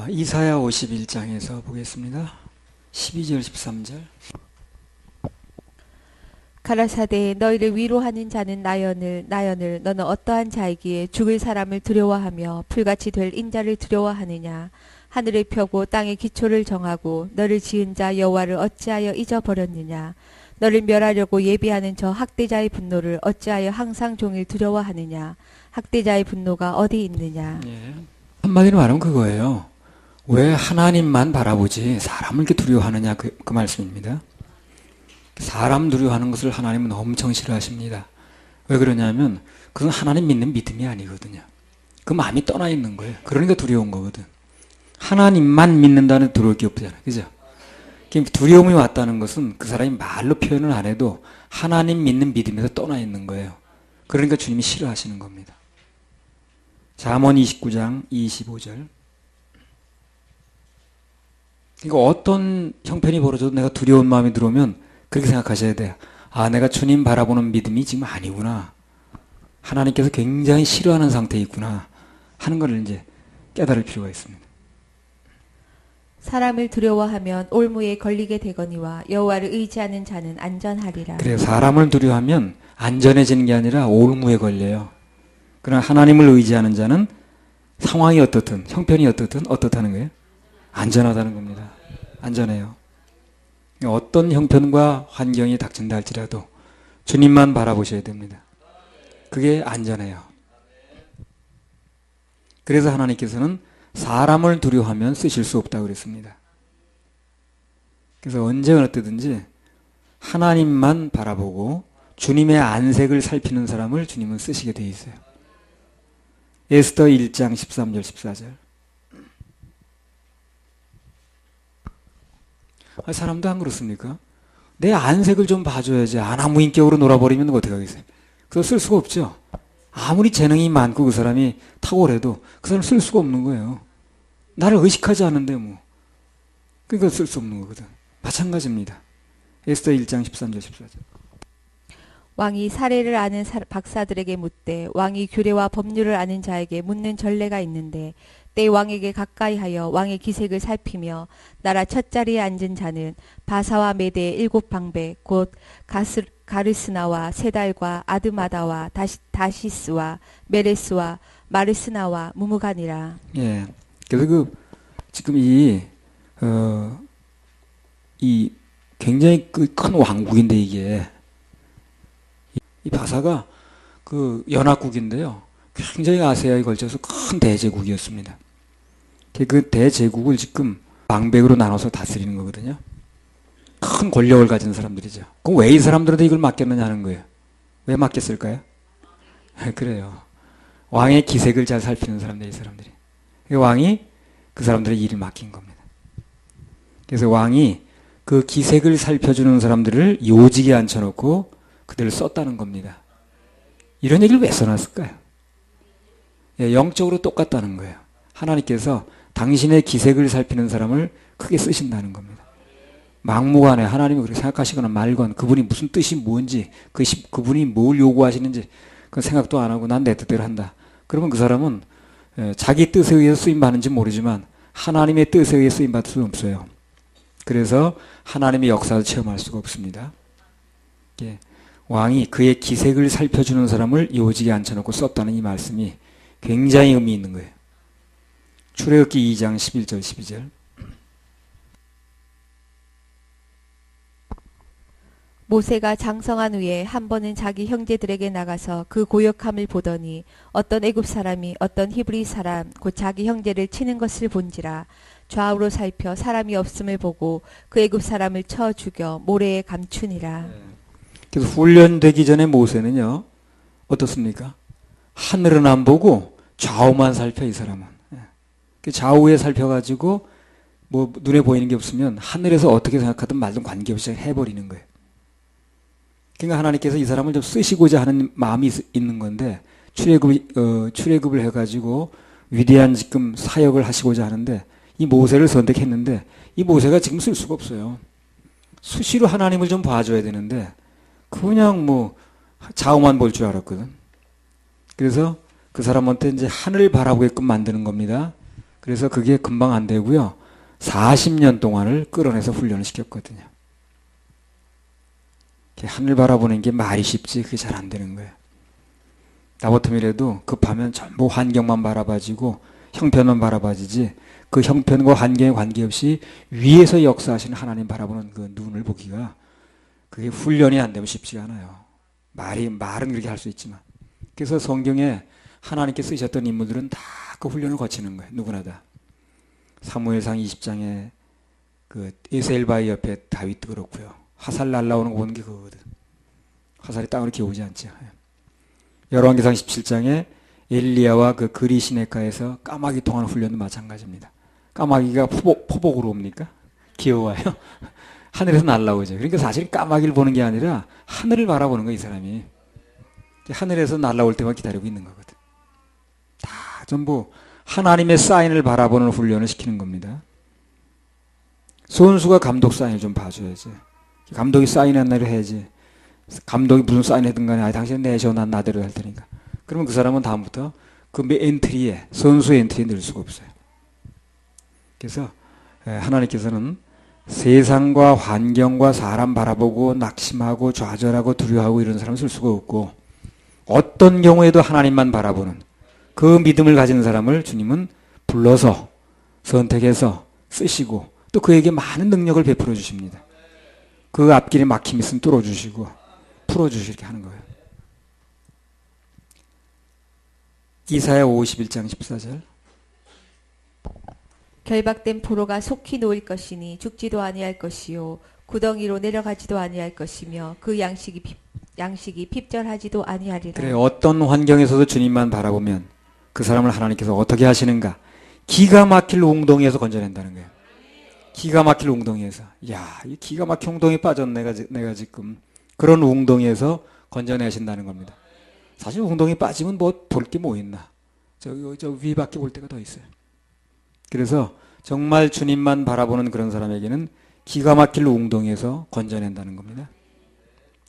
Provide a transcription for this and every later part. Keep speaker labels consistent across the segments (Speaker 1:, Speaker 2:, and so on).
Speaker 1: 이사야 51장에서 보겠습니다. 12절 13절.
Speaker 2: 가라사대 너희를 위로하는 자는 나연을 너는 어떠한 자이기에 죽을 사람을 두려워하며 풀같이 될 인자를 두려워하느냐. 하늘을 펴고 땅의 기초를 정하고 너를 지은 자 여호와를 어찌하여 잊어버렸느냐. 너를 멸하려고 예비하는 저 학대자의 분노를 어찌하여 항상 종일 두려워하느냐. 학대자의 분노가 어디 있느냐.
Speaker 1: 예. 한마디로 말하면 그거예요. 왜 하나님만 바라보지 사람을 이렇게 두려워하느냐, 그 말씀입니다. 사람 두려워하는 것을 하나님은 엄청 싫어하십니다. 왜 그러냐면 그건 하나님 믿는 믿음이 아니거든요. 그 마음이 떠나 있는 거예요. 그러니까 두려운 거거든. 하나님만 믿는다는 두려울 게 없잖아요. 그죠? 두려움이 왔다는 것은 그 사람이 말로 표현을 안 해도 하나님 믿는 믿음에서 떠나 있는 거예요. 그러니까 주님이 싫어하시는 겁니다. 잠언 29장 25절. 그러니까 어떤 형편이 벌어져도 내가 두려운 마음이 들어오면 그렇게 생각하셔야 돼요. 내가 주님 바라보는 믿음이 지금 아니구나. 하나님께서 굉장히 싫어하는 상태에 있구나 하는 걸 이제 깨달을 필요가 있습니다.
Speaker 2: 사람을 두려워하면 올무에 걸리게 되거니와 여호와를 의지하는 자는 안전하리라.
Speaker 1: 그래요. 사람을 두려워하면 안전해지는 게 아니라 올무에 걸려요. 그러나 하나님을 의지하는 자는 상황이 어떻든 형편이 어떻다는 거예요? 안전하다는 겁니다. 안전해요. 어떤 형편과 환경이 닥친다 할지라도 주님만 바라보셔야 됩니다. 그게 안전해요. 그래서 하나님께서는 사람을 두려워하면 쓰실 수 없다고 그랬습니다. 그래서 언제 어느 때든지 하나님만 바라보고 주님의 안색을 살피는 사람을 주님은 쓰시게 돼 있어요. 에스더 1장 13절 14절. 사람도 안 그렇습니까? 내 안색을 좀 봐줘야지. 아나무인격으로 놀아버리면 어떻게 하겠어요? 그거 쓸 수가 없죠. 아무리 재능이 많고 그 사람이 탁월해도 그 사람 쓸 수가 없는 거예요. 나를 의식하지 않는데 뭐. 그러니까 쓸 수 없는 거거든. 마찬가지입니다. 에스더 1장 13절 14절.
Speaker 2: 왕이 사례를 아는 박사들에게 묻되 왕이 규례와 법률을 아는 자에게 묻는 전례가 있는데 때 왕에게 가까이 하여 왕의 기색을 살피며 나라 첫 자리에 앉은 자는 바사와 메대의 7방백 곧 가르스나와 세달과 아드마다와 다시스와 메레스와 마르스나와 무무간이라.
Speaker 1: 예. 그래서 지금 이 굉장히 큰 왕국인데 이 바사가 연합국인데요. 굉장히 아시아에 걸쳐서 큰 대제국이었습니다. 그 대제국을 지금 방백으로 나눠서 다스리는 거거든요. 큰 권력을 가진 사람들이죠. 그럼 왜 이 사람들한테 이걸 맡겼느냐 하는 거예요. 왜 맡겼을까요? 그래요. 왕의 기색을 잘 살피는 사람들, 이 사람들이. 왕이 그 사람들의 일을 맡긴 겁니다. 그래서 왕이 그 기색을 살펴주는 사람들을 요직에 앉혀놓고 그들을 썼다는 겁니다. 이런 얘기를 왜 써놨을까요? 영적으로 똑같다는 거예요. 하나님께서 당신의 기색을 살피는 사람을 크게 쓰신다는 겁니다. 막무가내 하나님이 그렇게 생각하시거나 말건 그분이 무슨 뜻이 뭔지 그분이 뭘 요구하시는지 그 생각도 안 하고 난 내 뜻대로 한다. 그러면 그 사람은 자기 뜻에 의해서 쓰임받는지 모르지만 하나님의 뜻에 의해 쓰임받을 수는 없어요. 그래서 하나님의 역사를 체험할 수가 없습니다. 왕이 그의 기색을 살펴주는 사람을 요직에 앉혀놓고 썼다는 이 말씀이 굉장히 의미 있는 거예요. 출애굽기 2장 11절 12절.
Speaker 2: 모세가 장성한 후에 한 번은 자기 형제들에게 나가서 그 고역함을 보더니 어떤 애굽 사람이 어떤 히브리 사람 곧 자기 형제를 치는 것을 본지라. 좌우로 살펴 사람이 없음을 보고 그 애굽 사람을 쳐 죽여 모래에 감추니라.
Speaker 1: 그래서 훈련되기 전에 모세는요 어떻습니까? 하늘은 안 보고 좌우만 살펴. 이 사람은 좌우에 살펴가지고 뭐 눈에 보이는 게 없으면 하늘에서 어떻게 생각하든 말든 관계없이 해버리는 거예요. 그러니까 하나님께서 이 사람을 좀 쓰시고자 하는 마음이 있는 건데 출애굽을 해가지고 위대한 지금 사역을 하시고자 하는데 이 모세를 선택했는데 이 모세가 지금 쓸 수가 없어요. 수시로 하나님을 좀 봐줘야 되는데 그냥 뭐 좌우만 볼 줄 알았거든. 그래서 그 사람한테 이제 하늘을 바라보게끔 만드는 겁니다. 그래서 그게 금방 안 되고요. 40년 동안을 끌어내서 훈련을 시켰거든요. 하늘 바라보는 게 말이 쉽지 그게 잘 안 되는 거예요. 나 같으면이라도 급하면 전부 환경만 바라봐지고 형편만 바라봐지지 그 형편과 환경에 관계없이 위에서 역사하시는 하나님 바라보는 그 눈을 보기가 그게 훈련이 안 되면 쉽지가 않아요. 말은 그렇게 할 수 있지만. 그래서 성경에 하나님께 쓰셨던 인물들은 다 그 훈련을 거치는 거예요. 누구나 다. 사무엘상 20장에 그 에셀바위 옆에 다윗도 그렇고요. 화살 날라오는 거 보는 게 그거거든. 화살이 땅으로 기어오지 않죠. 열왕기상 17장에 엘리야와 그 그리 시내가에서 까마귀 통하는 훈련도 마찬가지입니다. 까마귀가 포복으로 옵니까? 기어와요. 하늘에서 날라오죠. 그러니까 사실 까마귀를 보는 게 아니라 하늘을 바라보는 거예요, 이 사람이. 하늘에서 날라올 때만 기다리고 있는 거거든. 다 전부 하나님의 사인을 바라보는 훈련을 시키는 겁니다. 선수가 감독 사인을 좀 봐줘야지. 감독이 사인한 날을 해야지. 감독이 무슨 사인했든 간에 아니 당신은 내셔 난 나대로 할 테니까. 그러면 그 사람은 다음부터 그 엔트리에 선수 엔트리에 넣을 수가 없어요. 그래서 하나님께서는 세상과 환경과 사람 바라보고 낙심하고 좌절하고 두려워하고 이런 사람을 쓸 수가 없고 어떤 경우에도 하나님만 바라보는 그 믿음을 가지는 사람을 주님은 불러서 선택해서 쓰시고 또 그에게 많은 능력을 베풀어 주십니다. 그 앞길에 막힘이 있으면 뚫어주시고 풀어주시게 하는 거예요. 이사야 51장 14절
Speaker 2: 결박된 포로가 속히 놓일 것이니 죽지도 아니할 것이요 구덩이로 내려가지도 아니할 것이며 그 양식이 핍절하지도 아니하리라.
Speaker 1: 그래 어떤 환경에서도 주님만 바라보면 그 사람을 하나님께서 어떻게 하시는가 기가 막힐 웅덩이에서 건져낸다는 거예요. 기가 막힐 웅덩이에서 이 기가 막힌 웅덩이에 빠졌 내가 지금 그런 웅덩이에서 건져내신다는 겁니다. 사실 웅덩이에 빠지면 뭐 볼 게 뭐 있나 저 위밖에 볼 데가 더 있어요. 그래서 정말 주님만 바라보는 그런 사람에게는 기가 막힐 웅덩이에서 건져낸다는 겁니다.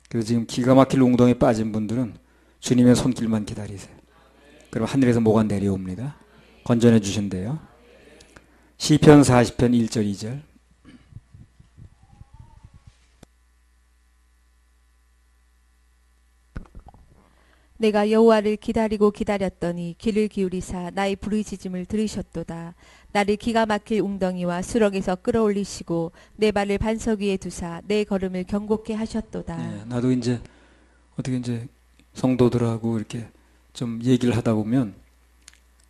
Speaker 1: 그래서 지금 기가 막힐 웅덩이에 빠진 분들은 주님의 손길만 기다리세요. 그럼 하늘에서 뭐가 내려옵니다. 건져내 주신대요. 시편 40편 1절 2절
Speaker 2: 내가 여호와를 기다리고 기다렸더니 귀를 기울이사 나의 부르짖음을 들으셨도다. 나를 기가 막힐 웅덩이와 수렁에서 끌어올리시고 내 발을 반석 위에 두사 내 걸음을 견고케 하셨도다.
Speaker 1: 나도 이제 어떻게 이제 성도들하고 이렇게 좀 얘기를 하다 보면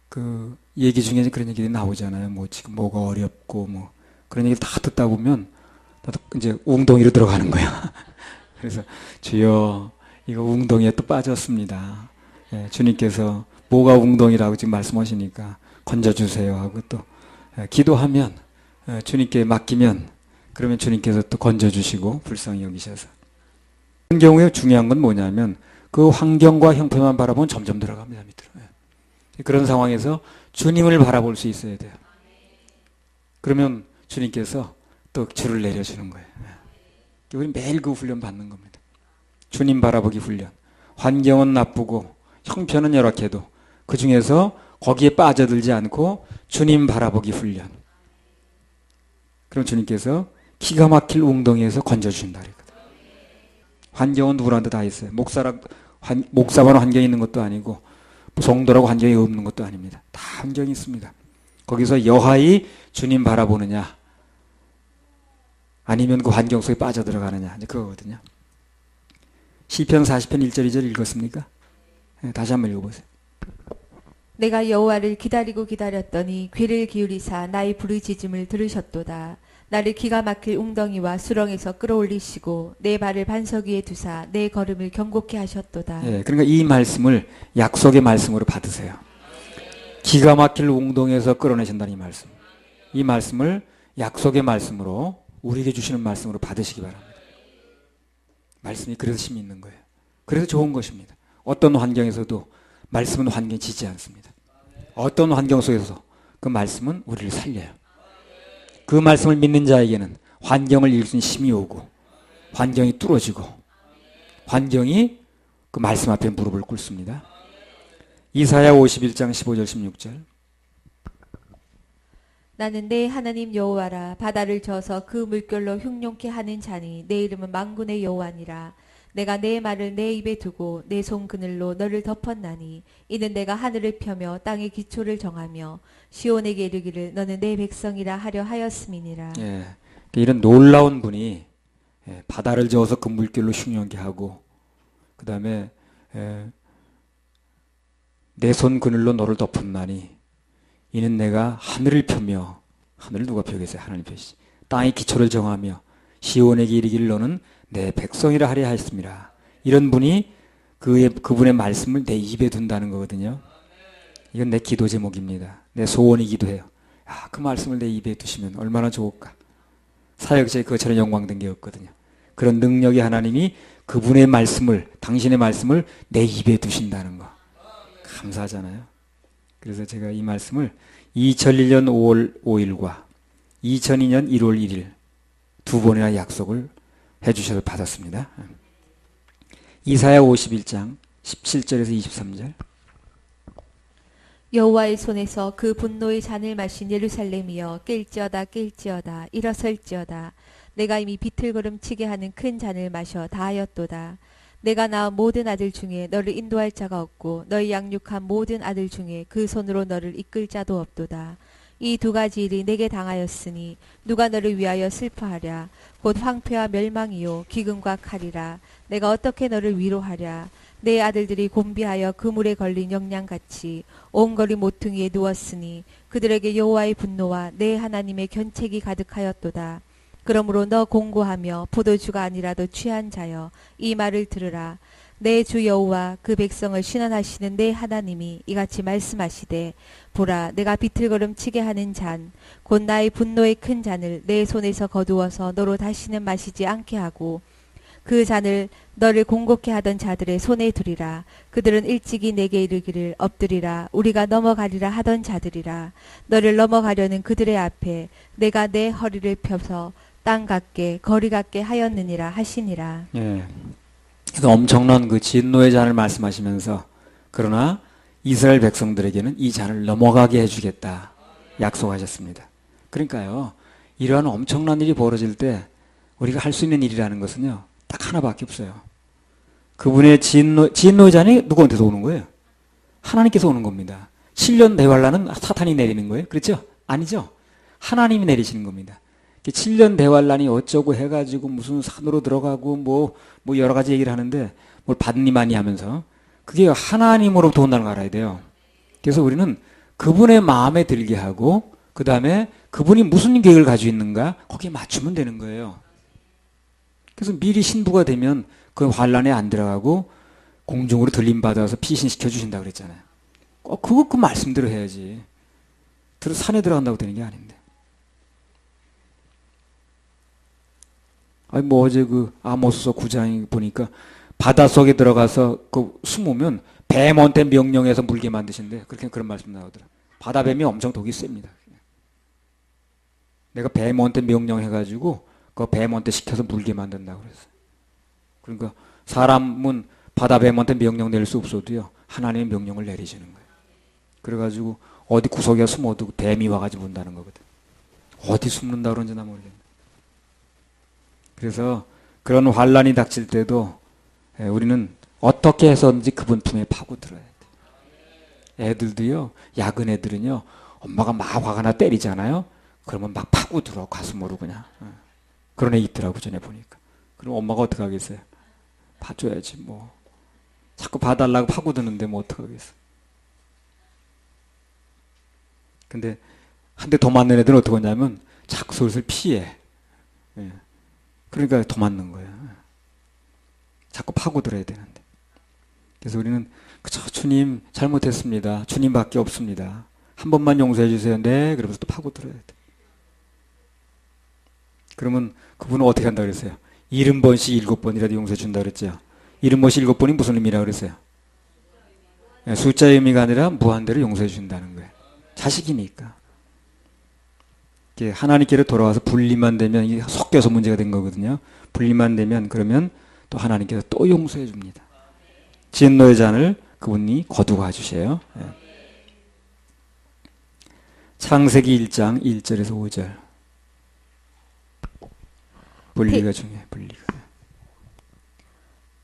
Speaker 1: 그 얘기 중에 그런 얘기들이 나오잖아요. 뭐 지금 뭐가 어렵고 뭐 그런 얘기를 다 듣다 보면 나도 이제 웅덩이로 들어가는 거야. 그래서 주여 이거 웅덩이에 또 빠졌습니다. 주님께서 뭐가 웅덩이라고 지금 말씀하시니까 건져주세요 하고 또 기도하면 주님께 맡기면 그러면 주님께서 또 건져주시고 불쌍히 여기셔서 그런 경우에 중요한 건 뭐냐면 그 환경과 형편만 바라보면 점점 들어갑니다. 밑으로. 그런 상황에서 주님을 바라볼 수 있어야 돼요. 그러면 주님께서 또 줄을 내려주는 거예요. 우리 매일 그 훈련 받는 겁니다. 주님 바라보기 훈련. 환경은 나쁘고 형편은 열악해도 그 중에서 거기에 빠져들지 않고 주님 바라보기 훈련. 그럼 주님께서 기가 막힐 웅덩이에서 건져주신다. 환경은 누구한테 다 있어요. 목사만 환경이 있는 것도 아니고 성도라고 환경이 없는 것도 아닙니다. 다 환경이 있습니다. 거기서 여하이 주님 바라보느냐 아니면 그 환경 속에 빠져들어가느냐 이제 그거거든요. 시편 40편 1절 2절 읽었습니까? 다시 한번 읽어보세요.
Speaker 2: 내가 여호와를 기다리고 기다렸더니 귀를 기울이사 나의 부르짖음을 들으셨도다. 나를 기가 막힐 웅덩이와 수렁에서 끌어올리시고 내 발을 반석 위에 두사 내 걸음을 견고케 하셨도다.
Speaker 1: 그러니까 이 말씀을 약속의 말씀으로 받으세요. 기가 막힐 웅덩이에서 끌어내신다는 이 말씀. 이 말씀을 약속의 말씀으로 우리에게 주시는 말씀으로 받으시기 바랍니다. 말씀이 그래서 힘이 있는 거예요. 그래서 좋은 것입니다. 어떤 환경에서도 말씀은 환경에 지지 않습니다. 어떤 환경 속에서 그 말씀은 우리를 살려요. 그 말씀을 믿는 자에게는 환경을 이길 수 있는 힘이 오고 환경이 뚫어지고 환경이 그 말씀 앞에 무릎을 꿇습니다. 이사야 51장 15절 16절
Speaker 2: 나는 내 하나님 여호와라. 바다를 저어서 그 물결로 흉룡케 하는 자니 내 이름은 만군의 여호와니라. 내가 내 말을 내 입에 두고 내 손 그늘로 너를 덮었나니 이는 내가 하늘을 펴며 땅의 기초를 정하며 시온에게 이르기를 너는 내 백성이라 하려 하였음이니라.
Speaker 1: 예, 이런 놀라운 분이 바다를 저어서 그 물결로 흉흉하게 하고 그 다음에 내 손 그늘로 너를 덮었나니 이는 내가 하늘을 펴며 하늘을 누가 펴겠어요? 하나님 펴시 땅의 기초를 정하며 시온에게 이르기를 너는 내 백성이라 하려 하였습니다. 이런 분이 그분의 말씀을 내 입에 둔다는 거거든요. 이건 내 기도 제목입니다. 내 소원이기도 해요. 그 말씀을 내 입에 두시면 얼마나 좋을까. 사역자의 그것처럼 영광된 게 없거든요. 그런 능력의 하나님이 그분의 말씀을, 당신의 말씀을 내 입에 두신다는 거 감사하잖아요. 그래서 제가 이 말씀을 2001년 5월 5일과 2002년 1월 1일 두 번이나 약속을 해주셔서 받았습니다. 이사야 51장 17절에서 23절.
Speaker 2: 여호와의 손에서 그 분노의 잔을 마신 예루살렘이여 깰지어다 깰지어다 일어설지어다. 내가 이미 비틀거름 치게 하는 큰 잔을 마셔 다하였도다. 내가 낳은 모든 아들 중에 너를 인도할 자가 없고 너희 양육한 모든 아들 중에 그 손으로 너를 이끌 자도 없도다. 이 두 가지 일이 내게 당하였으니 누가 너를 위하여 슬퍼하랴. 곧 황폐와 멸망이요 기근과 칼이라. 내가 어떻게 너를 위로하랴. 내 아들들이 곤비하여 그물에 걸린 영양같이 온 거리 모퉁이에 누웠으니 그들에게 여호와의 분노와 내 하나님의 견책이 가득하였도다. 그러므로 너 공고하며 포도주가 아니라도 취한 자여 이 말을 들으라. 내 주 여호와 그 백성을 신원하시는 내 하나님이 이같이 말씀하시되 보라 내가 비틀거름 치게 하는 잔 곧 나의 분노의 큰 잔을 내 손에서 거두어서 너로 다시는 마시지 않게 하고 그 잔을 너를 공곡케 하던 자들의 손에 두리라. 그들은 일찍이 내게 이르기를 엎드리라 우리가 넘어가리라 하던 자들이라. 너를 넘어가려는 그들의 앞에 내가 내 허리를 펴서 땅 같게 거리 같게 하였느니라 하시니라.
Speaker 1: 예. 그래서 엄청난 그 진노의 잔을 말씀하시면서 그러나 이스라엘 백성들에게는 이 잔을 넘어가게 해주겠다 약속하셨습니다. 그러니까요, 이러한 엄청난 일이 벌어질 때 우리가 할 수 있는 일이라는 것은요 딱 하나밖에 없어요. 그분의 진노의 잔이 누구한테서 오는 거예요? 하나님께서 오는 겁니다. 7년 대환란은 사탄이 내리는 거예요? 그렇죠? 아니죠. 하나님이 내리시는 겁니다. 7년 대환란이 어쩌고 해가지고 무슨 산으로 들어가고 뭐 여러 가지 얘기를 하는데 뭘 받니 많이 하면서 그게 하나님으로부터 온다는 걸 알아야 돼요. 그래서 우리는 그분의 마음에 들게 하고 그 다음에 그분이 무슨 계획을 가지고 있는가 거기에 맞추면 되는 거예요. 그래서 미리 신부가 되면 그 환란에 안 들어가고 공중으로 들림받아서 피신시켜 주신다 그랬잖아요. 그거 그 말씀대로 해야지. 산에 들어간다고 되는 게 아닌데. 아니 어제 그 아모스서 9장 보니까 바닷속에 들어가서 그 숨으면 뱀한테 명령해서 물게 만드신대. 그렇게 그런 말씀 나오더라. 바다뱀이 엄청 독이 셉니다. 내가 뱀한테 명령해가지고 그 뱀한테 시켜서 물게 만든다고 그랬어요. 그러니까 사람은 바다뱀한테 명령 내릴 수 없어도요 하나님의 명령을 내리시는 거예요. 그래가지고 어디 구석에 숨어도 뱀이 와가지고 문다는 거거든. 어디 숨는다 그런지 나 모르겠네. 그래서 그런 환란이 닥칠 때도 우리는 어떻게 해서든지 그분 품에 파고들어야 돼. 애들도요, 야근 애들은요, 엄마가 막 화가 나 때리잖아요. 그러면 막 파고들어 가슴으로 그냥. 그런 애 있더라고 전에 보니까. 그럼 엄마가 어떻게 하겠어요? 봐줘야지 뭐. 자꾸 봐달라고 파고드는데 뭐 어떻게 하겠어. 근데 한 대 더 맞는 애들은 어떻게 하냐면 자꾸 슬슬 피해. 그러니까 더 맞는 거예요. 자꾸 파고들어야 되는데. 그래서 우리는 그저 주님 잘못했습니다. 주님밖에 없습니다. 한 번만 용서해 주세요. 네. 그러면서 또 파고들어야 돼. 그러면 그분은 어떻게 한다 그랬어요? 70번씩 7번이라도 용서해 준다 그랬죠. 70번씩 7번이 무슨 의미라 그랬어요? 숫자의 의미가 아니라 무한대로 용서해 준다는 거예요. 자식이니까. 하나님께로 돌아와서 분리만 되면 이게 섞여서 문제가 된 거거든요. 분리만 되면 그러면 또 하나님께서 또 용서해 줍니다. 진노의 잔을 그분이 거두고 가주세요. 창세기 1장 1절에서 5절. 분리가 중요해. 분리가.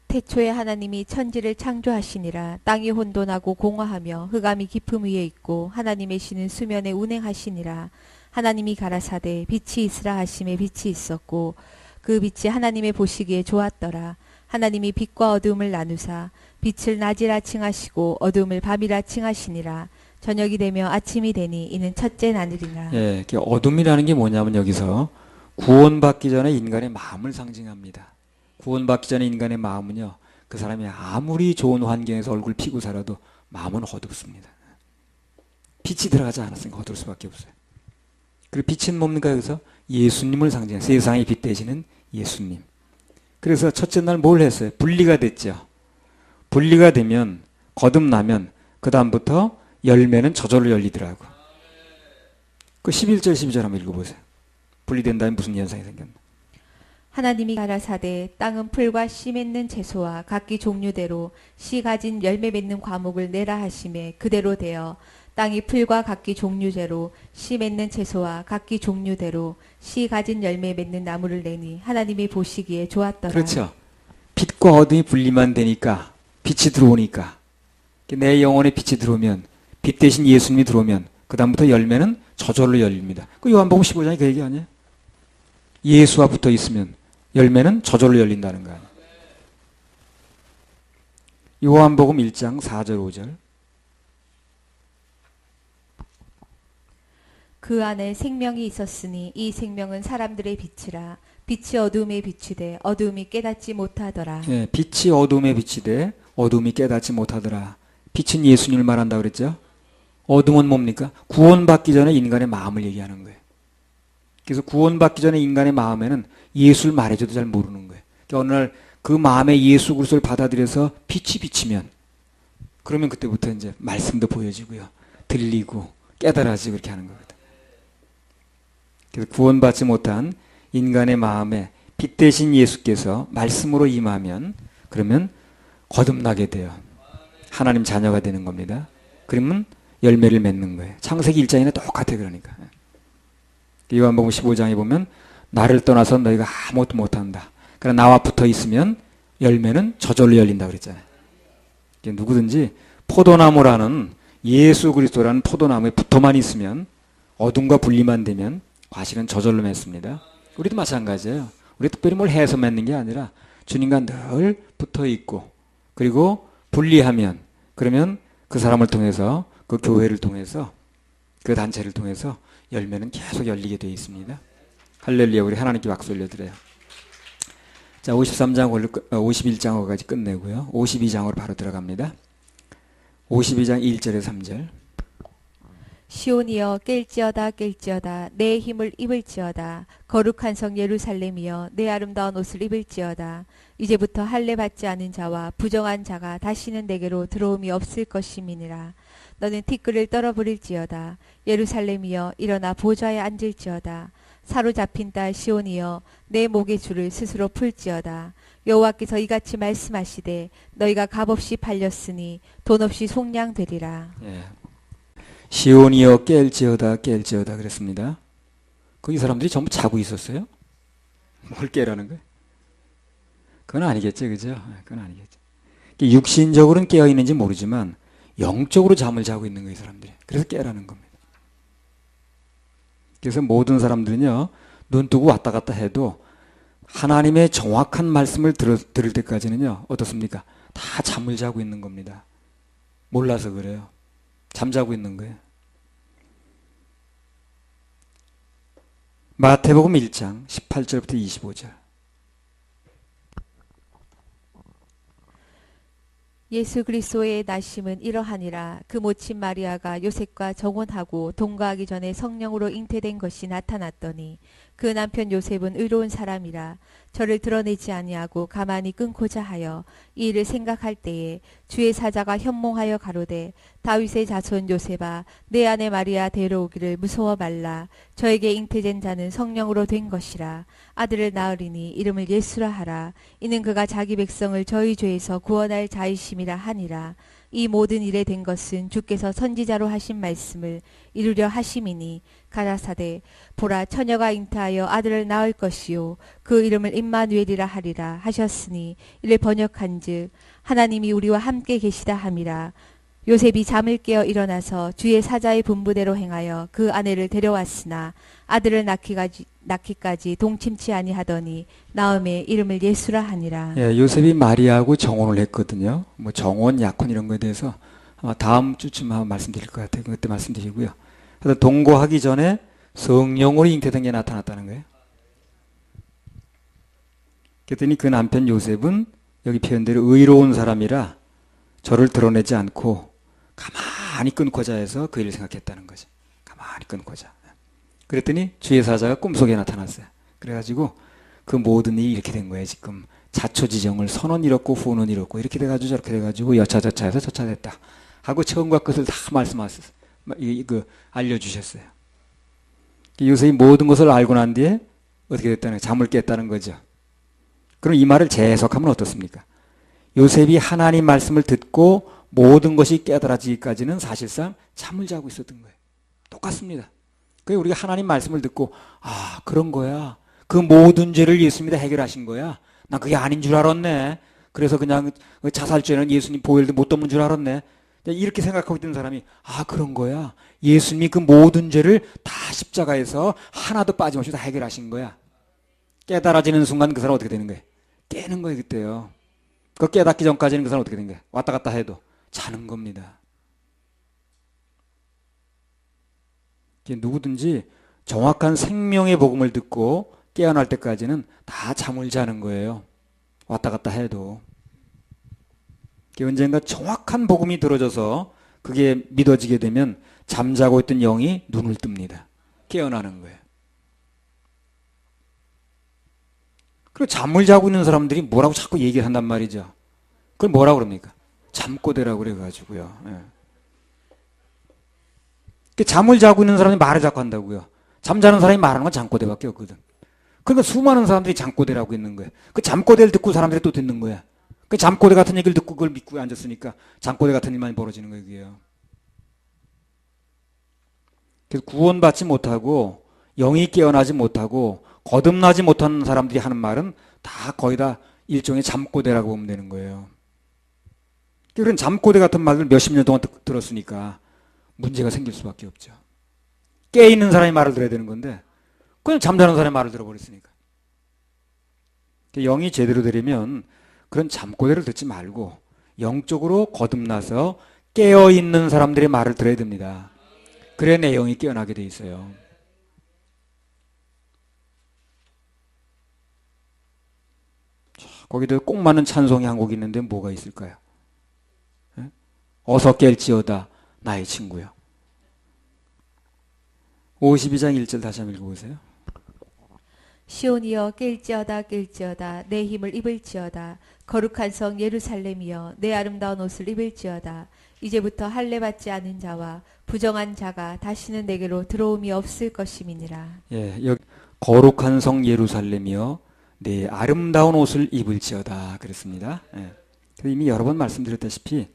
Speaker 2: 태초에 하나님이 천지를 창조하시니라. 땅이 혼돈하고 공허하며 흑암이 깊음 위에 있고 하나님의 신은 수면에 운행하시니라. 하나님이 가라사대 빛이 있으라 하심에 빛이 있었고 그 빛이 하나님의 보시기에 좋았더라. 하나님이 빛과 어두움을 나누사 빛을 낮이라 칭하시고 어두움을 밤이라 칭하시니라. 저녁이 되며 아침이 되니 이는 첫째 나늘이라.
Speaker 1: 예, 어둠이라는 게 뭐냐면 여기서 구원받기 전에 인간의 마음을 상징합니다. 구원받기 전에 인간의 마음은요, 그 사람이 아무리 좋은 환경에서 얼굴 피고 살아도 마음은 어둡습니다. 빛이 들어가지 않았으니까 어두울 수밖에 없어요. 그리고 빛은 뭡니까? 여기서 예수님을 상징해요. 세상의 빛 되시는 예수님. 그래서 첫째 날 뭘 했어요? 분리가 됐죠. 분리가 되면, 거듭나면 그 다음부터 열매는 저절로 열리더라고. 그 11절 12절 한번 읽어보세요. 분리된 다음에 무슨 현상이 생겼나?
Speaker 2: 하나님이 가라사대 땅은 풀과 씨 맺는 채소와 각기 종류대로 씨 가진 열매 맺는 과목을 내라 하심에 그대로 되어 땅이 풀과 각기 종류대로 씨 맺는 채소와 각기 종류대로 씨 가진 열매 맺는 나무를 내니 하나님이 보시기에 좋았더라.
Speaker 1: 그렇죠. 빛과 어둠이 분리만 되니까 빛이 들어오니까 내 영혼에 빛이 들어오면 빛 대신 예수님이 들어오면 그 다음부터 열매는 저절로 열립니다. 그 요한복음 15장이 그 얘기 아니에요? 예수와 붙어 있으면 열매는 저절로 열린다는 거 아니에요. 요한복음 1장 4절 5절.
Speaker 2: 그 안에 생명이 있었으니 이 생명은 사람들의 빛이라. 빛이 어둠에 비추되 어둠이 깨닫지 못하더라.
Speaker 1: 예, 빛이 어둠에 비치되 어둠이 깨닫지 못하더라. 빛은 예수님을 말한다 그랬죠? 어둠은 뭡니까? 구원받기 전에 인간의 마음을 얘기하는 거예요. 그래서 구원받기 전에 인간의 마음에는 예수를 말해줘도 잘 모르는 거예요. 그러니까 어느 날 그 마음에 예수 그리스도를 받아들여서 빛이 비치면 그러면 그때부터 이제 말씀도 보여지고요. 들리고 깨달아지고 그렇게 하는 거거든. 그래서 구원받지 못한 인간의 마음에 빛 대신 예수께서 말씀으로 임하면 그러면 거듭나게 돼요. 하나님 자녀가 되는 겁니다. 그러면 열매를 맺는 거예요. 창세기 1장이나 똑같아요. 그러니까. 요한복음 15장에 보면 나를 떠나서 너희가 아무것도 못한다. 그러나 나와 붙어 있으면 열매는 저절로 열린다 그랬잖아요. 누구든지 포도나무라는 예수 그리스도라는 포도나무에 붙어만 있으면 어둠과 분리만 되면 과실은 저절로 맺습니다. 우리도 마찬가지예요. 우리 특별히 뭘 해서 맺는 게 아니라 주님과 늘 붙어 있고 그리고 분리하면 그러면 그 사람을 통해서 그 교회를 통해서 그 단체를 통해서 열매는 계속 열리게 되어 있습니다. 할렐루야. 우리 하나님께 박수 올려드려요. 자, 53장, 51장까지 끝내고요. 52장으로 바로 들어갑니다. 52장 1절에 3절.
Speaker 2: 시온이여 깰지어다 깰지어다 내 힘을 입을지어다 거룩한 성 예루살렘이여 내 아름다운 옷을 입을지어다 이제부터 할례 받지 않은 자와 부정한 자가 다시는 내게로 들어옴이 없을 것임이니라. 너는 티끌을 떨어버릴지어다 예루살렘이여 일어나 보좌에 앉을지어다 사로잡힌 딸 시온이여 내 목의 줄을 스스로 풀지어다. 여호와께서 이같이 말씀하시되 너희가 값없이 팔렸으니 돈 없이 속량되리라.
Speaker 1: 예. 시온이여 깰지어다 깰지어다 그랬습니다. 거기 사람들이 전부 자고 있었어요? 뭘 깨라는 거예요? 그건 아니겠죠, 그죠? 그건 아니겠죠. 육신적으로는 깨어 있는지 모르지만 영적으로 잠을 자고 있는 거예요, 사람들이. 그래서 깨라는 겁니다. 그래서 모든 사람들은요, 눈 뜨고 왔다 갔다 해도 하나님의 정확한 말씀을 들을 때까지는요, 어떻습니까? 다 잠을 자고 있는 겁니다. 몰라서 그래요. 잠자고 있는 거예요. 마태복음 1장 18절부터 25절.
Speaker 2: 예수 그리스도의 나심은 이러하니라. 그 모친 마리아가 요셉과 정혼하고 동거하기 전에 성령으로 잉태된 것이 나타났더니 그 남편 요셉은 의로운 사람이라 저를 드러내지 아니하고 가만히 끊고자 하여 이 일을 생각할 때에 주의 사자가 현몽하여 가로되 다윗의 자손 요셉아 내 아내 마리아 데려오기를 무서워 말라. 저에게 잉태된 자는 성령으로 된 것이라. 아들을 낳으리니 이름을 예수라 하라. 이는 그가 자기 백성을 저희 죄에서 구원할 자이심이라 하니라. 이 모든 일에 된 것은 주께서 선지자로 하신 말씀을 이루려 하심이니 가라사대 보라 처녀가 잉태하여 아들을 낳을 것이요 그 이름을 임마누엘이라 하리라 하셨으니 이를 번역한즉 하나님이 우리와 함께 계시다 함이라. 요셉이 잠을 깨어 일어나서 주의 사자의 분부대로 행하여 그 아내를 데려왔으나 아들을 낳기까지 동침치 아니하더니 나음에 이름을 예수라 하니라.
Speaker 1: 예, 요셉이 마리아하고 정혼을 했거든요. 뭐 정혼, 약혼 이런 거에 대해서 아마 다음 주쯤 한번 말씀드릴 것 같아요. 그때 말씀드리고요. 하여튼 동거하기 전에 성령으로 잉태된 게 나타났다는 거예요. 그랬더니 그 남편 요셉은 여기 표현대로 의로운 사람이라 저를 드러내지 않고 가만히 끊고자 해서 그 일을 생각했다는 거죠. 가만히 끊고자. 그랬더니 주의 사자가 꿈속에 나타났어요. 그래가지고 그 모든 일이 이렇게 된 거예요. 지금 자초지정을 선은 이렇고 후는 이렇고 이렇게 돼가지고 저렇게 돼가지고 여차저차해서 저차됐다 하고 처음과 끝을 다 말씀하셨어요. 알려주셨어요. 요셉이 모든 것을 알고 난 뒤에 어떻게 됐다는 거예요? 잠을 깼다는 거죠. 그럼 이 말을 재해석하면 어떻습니까? 요셉이 하나님 말씀을 듣고 모든 것이 깨달아지기까지는 사실상 잠을 자고 있었던 거예요. 똑같습니다. 그래서 우리가 하나님 말씀을 듣고 아 그런 거야. 그 모든 죄를 예수님이 다 해결하신 거야. 난 그게 아닌 줄 알았네. 그래서 그냥 자살죄는 예수님 보혈도 못 덮는 줄 알았네. 이렇게 생각하고 있던 사람이 아 그런 거야. 예수님이 그 모든 죄를 다 십자가에서 하나도 빠짐없이 다 해결하신 거야. 깨달아지는 순간 그 사람 어떻게 되는 거예요? 깨는 거예요 그때요. 그 깨닫기 전까지는 그 사람 어떻게 된 거예요? 왔다 갔다 해도 자는 겁니다. 누구든지 정확한 생명의 복음을 듣고 깨어날 때까지는 다 잠을 자는 거예요. 왔다 갔다 해도. 언젠가 정확한 복음이 들어져서 그게 믿어지게 되면 잠자고 있던 영이 눈을 뜹니다. 깨어나는 거예요. 그리고 잠을 자고 있는 사람들이 뭐라고 자꾸 얘기를 한단 말이죠. 그걸 뭐라고 그럽니까? 잠꼬대라고 그래가지고요. 예. 잠을 자고 있는 사람이 말을 자꾸 한다고요. 잠자는 사람이 말하는 건 잠꼬대밖에 없거든. 그러니까 수많은 사람들이 잠꼬대라고 있는 거예요. 그 잠꼬대를 듣고 사람들이 또 듣는 거야. 그 잠꼬대 같은 얘기를 듣고 그걸 믿고 앉았으니까 잠꼬대 같은 일만 벌어지는 거예요. 그게요. 그래서 구원받지 못하고 영이 깨어나지 못하고 거듭나지 못한 사람들이 하는 말은 다 거의 다 일종의 잠꼬대라고 보면 되는 거예요. 그런 잠꼬대 같은 말을 몇십 년 동안 들었으니까 문제가 생길 수밖에 없죠. 깨있는 사람이 말을 들어야 되는 건데 그냥 잠자는 사람이 말을 들어버렸으니까. 영이 제대로 되려면 그런 잠꼬대를 듣지 말고 영적으로 거듭나서 깨어있는 사람들의 말을 들어야 됩니다. 그래야 내 영이 깨어나게 돼 있어요. 거기도 꼭 맞는 찬송이 한 곡이 있는데 뭐가 있을까요? 어서 깰지어다 나의 친구요. 52장 1절 다시 한번 읽어보세요.
Speaker 2: 시온이여 깰지어다 깰지어다 내 힘을 입을지어다 거룩한 성 예루살렘이여 내 아름다운 옷을 입을지어다 이제부터 할례 받지 않은 자와 부정한 자가 다시는 내게로 들어옴이 없을 것임이니라.
Speaker 1: 예, 여기 거룩한 성 예루살렘이여 내 아름다운 옷을 입을지어다 그랬습니다. 예. 이미 여러 번 말씀드렸다시피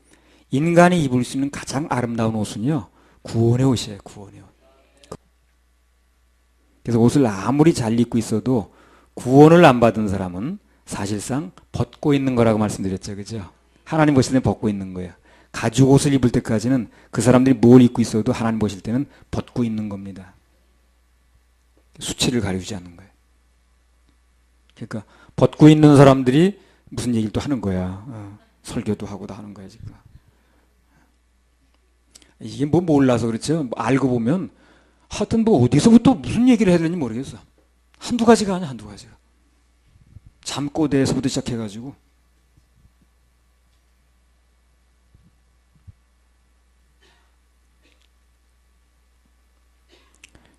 Speaker 1: 인간이 입을 수 있는 가장 아름다운 옷은요 구원의 옷이에요. 구원의 옷. 그래서 옷을 아무리 잘 입고 있어도 구원을 안 받은 사람은 사실상 벗고 있는 거라고 말씀드렸죠. 그죠? 하나님 보실 때는 벗고 있는 거예요. 가죽 옷을 입을 때까지는 그 사람들이 뭘 입고 있어도 하나님 보실 때는 벗고 있는 겁니다. 수치를 가리지 않는 거예요. 그러니까 벗고 있는 사람들이 무슨 얘기를 또 하는 거야. 설교도 하고 다 하는 거야 지금. 이게 뭐 몰라서 그렇죠. 뭐 알고 보면 하여튼 뭐 어디서부터 무슨 얘기를 해야 되는지 모르겠어. 한두 가지가 아니야. 한두 가지가. 잠꼬대에서부터 시작해가지고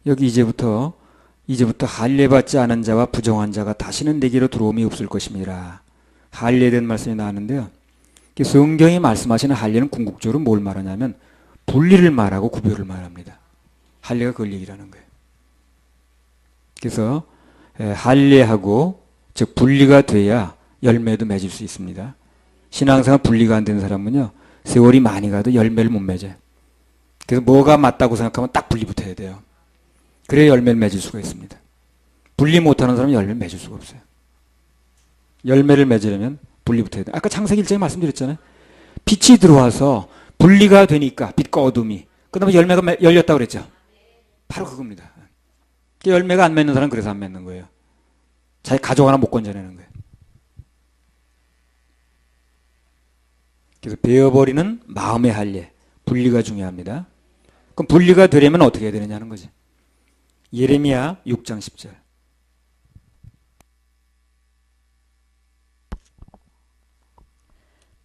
Speaker 1: 여기 이제부터 할례받지 않은 자와 부정한 자가 다시는 내게로 들어옴이 없을 것입니다. 할례에 대한 말씀이 나왔는데요. 성경이 말씀하시는 할례는 궁극적으로 뭘 말하냐면 분리를 말하고 구별을 말합니다. 할례가 그걸 얘기하는 거예요. 그래서 할례하고 즉 분리가 돼야 열매도 맺을 수 있습니다. 신앙생활 분리가 안 된 사람은요 세월이 많이 가도 열매를 못 맺어요. 그래서 뭐가 맞다고 생각하면 딱 분리부터 해야 돼요. 그래야 열매를 맺을 수가 있습니다. 분리 못하는 사람은 열매를 맺을 수가 없어요. 열매를 맺으려면 분리부터 해야 돼요. 아까 창세기 1장에 말씀드렸잖아요. 빛이 들어와서 분리가 되니까 빛과 어둠이. 그 다음에 열매가 열렸다고 그랬죠. 바로 그겁니다. 열매가 안 맺는 사람은 그래서 안 맺는 거예요. 자기 가족 하나 못 건져내는 거예요. 그래서 베어버리는 마음의 할례, 분리가 중요합니다. 그럼 분리가 되려면 어떻게 해야 되느냐는 거지. 예레미야 6장 10절.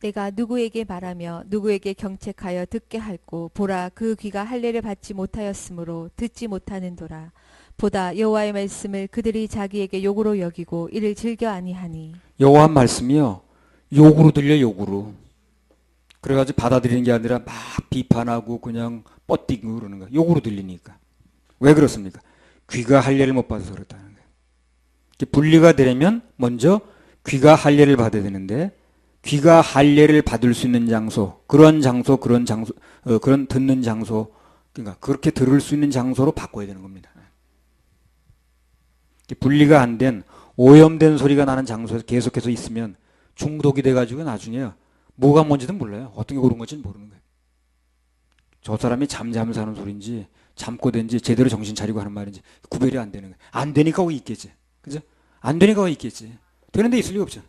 Speaker 2: 내가 누구에게 말하며 누구에게 경책하여 듣게 할고 보라 그 귀가 할례를 받지 못하였으므로 듣지 못하는도라. 보다 여호와의 말씀을 그들이 자기에게 욕으로 여기고 이를 즐겨 아니하니.
Speaker 1: 여호와 말씀이요 욕으로 들려 욕으로. 그래가지고 받아들이는 게 아니라 막 비판하고 그냥 뻗뛰고 그러는 거야. 욕으로 들리니까. 왜 그렇습니까? 귀가 할례를 못 받아서 그렇다는 거예요. 분리가 되려면 먼저 귀가 할례를 받아야 되는데 귀가 할례를 받을 수 있는 장소, 그런 듣는 장소, 그러니까 그렇게 들을 수 있는 장소로 바꿔야 되는 겁니다. 분리가 안 된 오염된 소리가 나는 장소에서 계속해서 있으면 중독이 돼가지고 나중에 뭐가 뭔지도 몰라요. 어떤 게 옳은 건지는 모르는 거예요. 저 사람이 잠자면서 하는 소리인지 잠꼬 된지 제대로 정신 차리고 하는 말인지 구별이 안 되는 거예요. 안 되니까 거기 있겠지. 그죠? 안 되니까 거기 있겠지. 되는 데 있을 리가 없죠.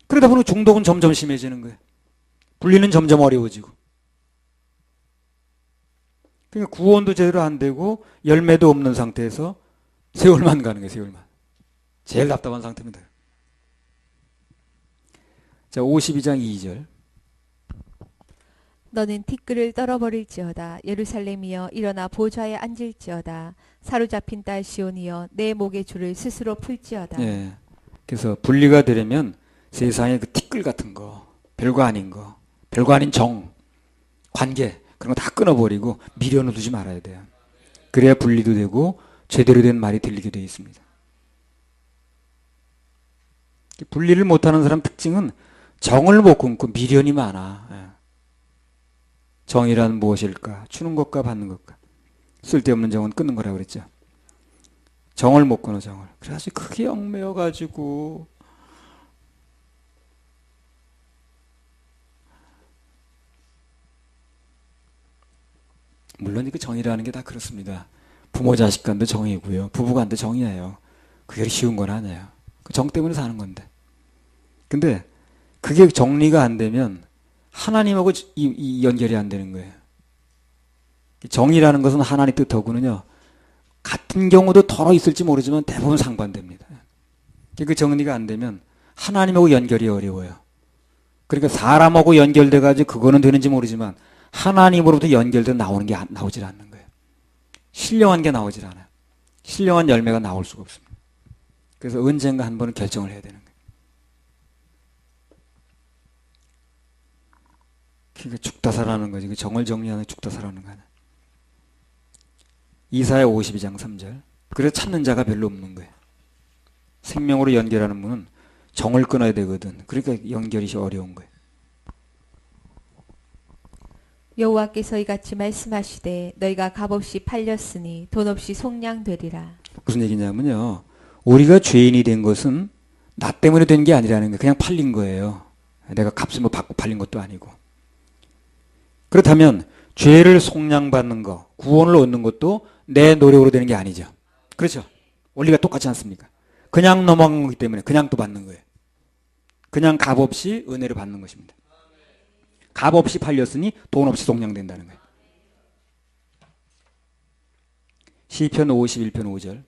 Speaker 1: 그러다 보니 중독은 점점 심해지는 거예요. 분리는 점점 어려워지고. 그러니까 구원도 제대로 안 되고 열매도 없는 상태에서 세월만 가는 거예요. 세월만. 제일 답답한 상태입니다. 자, 52장 2절.
Speaker 2: 너는 티끌을 떨어버릴지어다. 예루살렘이여 일어나 보좌에 앉을지어다. 사로잡힌 딸 시온이여 내 목의 줄을 스스로 풀지어다.
Speaker 1: 예. 그래서 분리가 되려면 세상에 그 티끌 같은 거, 별거 아닌 거, 별거 아닌 정, 관계 그런 거 다 끊어버리고 미련을 두지 말아야 돼요. 그래야 분리도 되고 제대로 된 말이 들리게 되어 있습니다. 분리를 못하는 사람 특징은 정을 못 끊고 미련이 많아. 예. 정이란 무엇일까? 주는 것과 받는 것과. 쓸데없는 정은 끊는 거라고 그랬죠. 정을 못 끊어 정을. 그래서 크게 얽매여가지고 물론 그 정이라는 게 다 그렇습니다. 부모 자식 간도 정이고요. 부부 간도 정이에요. 그게 쉬운 건 아니에요. 그 정 때문에 사는 건데. 근데 그게 정리가 안 되면 하나님하고 이 연결이 안 되는 거예요. 정이라는 것은 하나님 뜻하고는요. 같은 경우도 덜어 있을지 모르지만 대부분 상반됩니다. 그 정리가 안 되면 하나님하고 연결이 어려워요. 그러니까 사람하고 연결돼가지고 그거는 되는지 모르지만 하나님으로부터 연결돼 나오는 게 나오질 않는 거예요. 신령한 게 나오질 않아요. 신령한 열매가 나올 수가 없습니다. 그래서 언젠가 한 번은 결정을 해야 되는 거예요. 그러니까 죽다 살아나는 거지. 그 정을 정리하는 죽다 살아나는 거 아니야. 이사야 52장 3절. 그래서 찾는 자가 별로 없는 거예요. 생명으로 연결하는 분은 정을 끊어야 되거든. 그러니까 연결이 어려운 거예요.
Speaker 2: 여호와께서 이같이 말씀하시되 너희가 값없이 팔렸으니 돈 없이 속량되리라.
Speaker 1: 무슨 얘기냐면요. 우리가 죄인이 된 것은 나 때문에 된 게 아니라는 거예요. 그냥 팔린 거예요. 내가 값을 뭐 받고 팔린 것도 아니고. 그렇다면 죄를 속량받는 거, 구원을 얻는 것도 내 노력으로 되는 게 아니죠. 그렇죠? 원리가 똑같지 않습니까? 그냥 넘어간 거기 때문에 그냥 또 받는 거예요. 그냥 값없이 은혜를 받는 것입니다. 값없이 팔렸으니 돈 없이 속량된다는 거예요. 시편 51편 5절.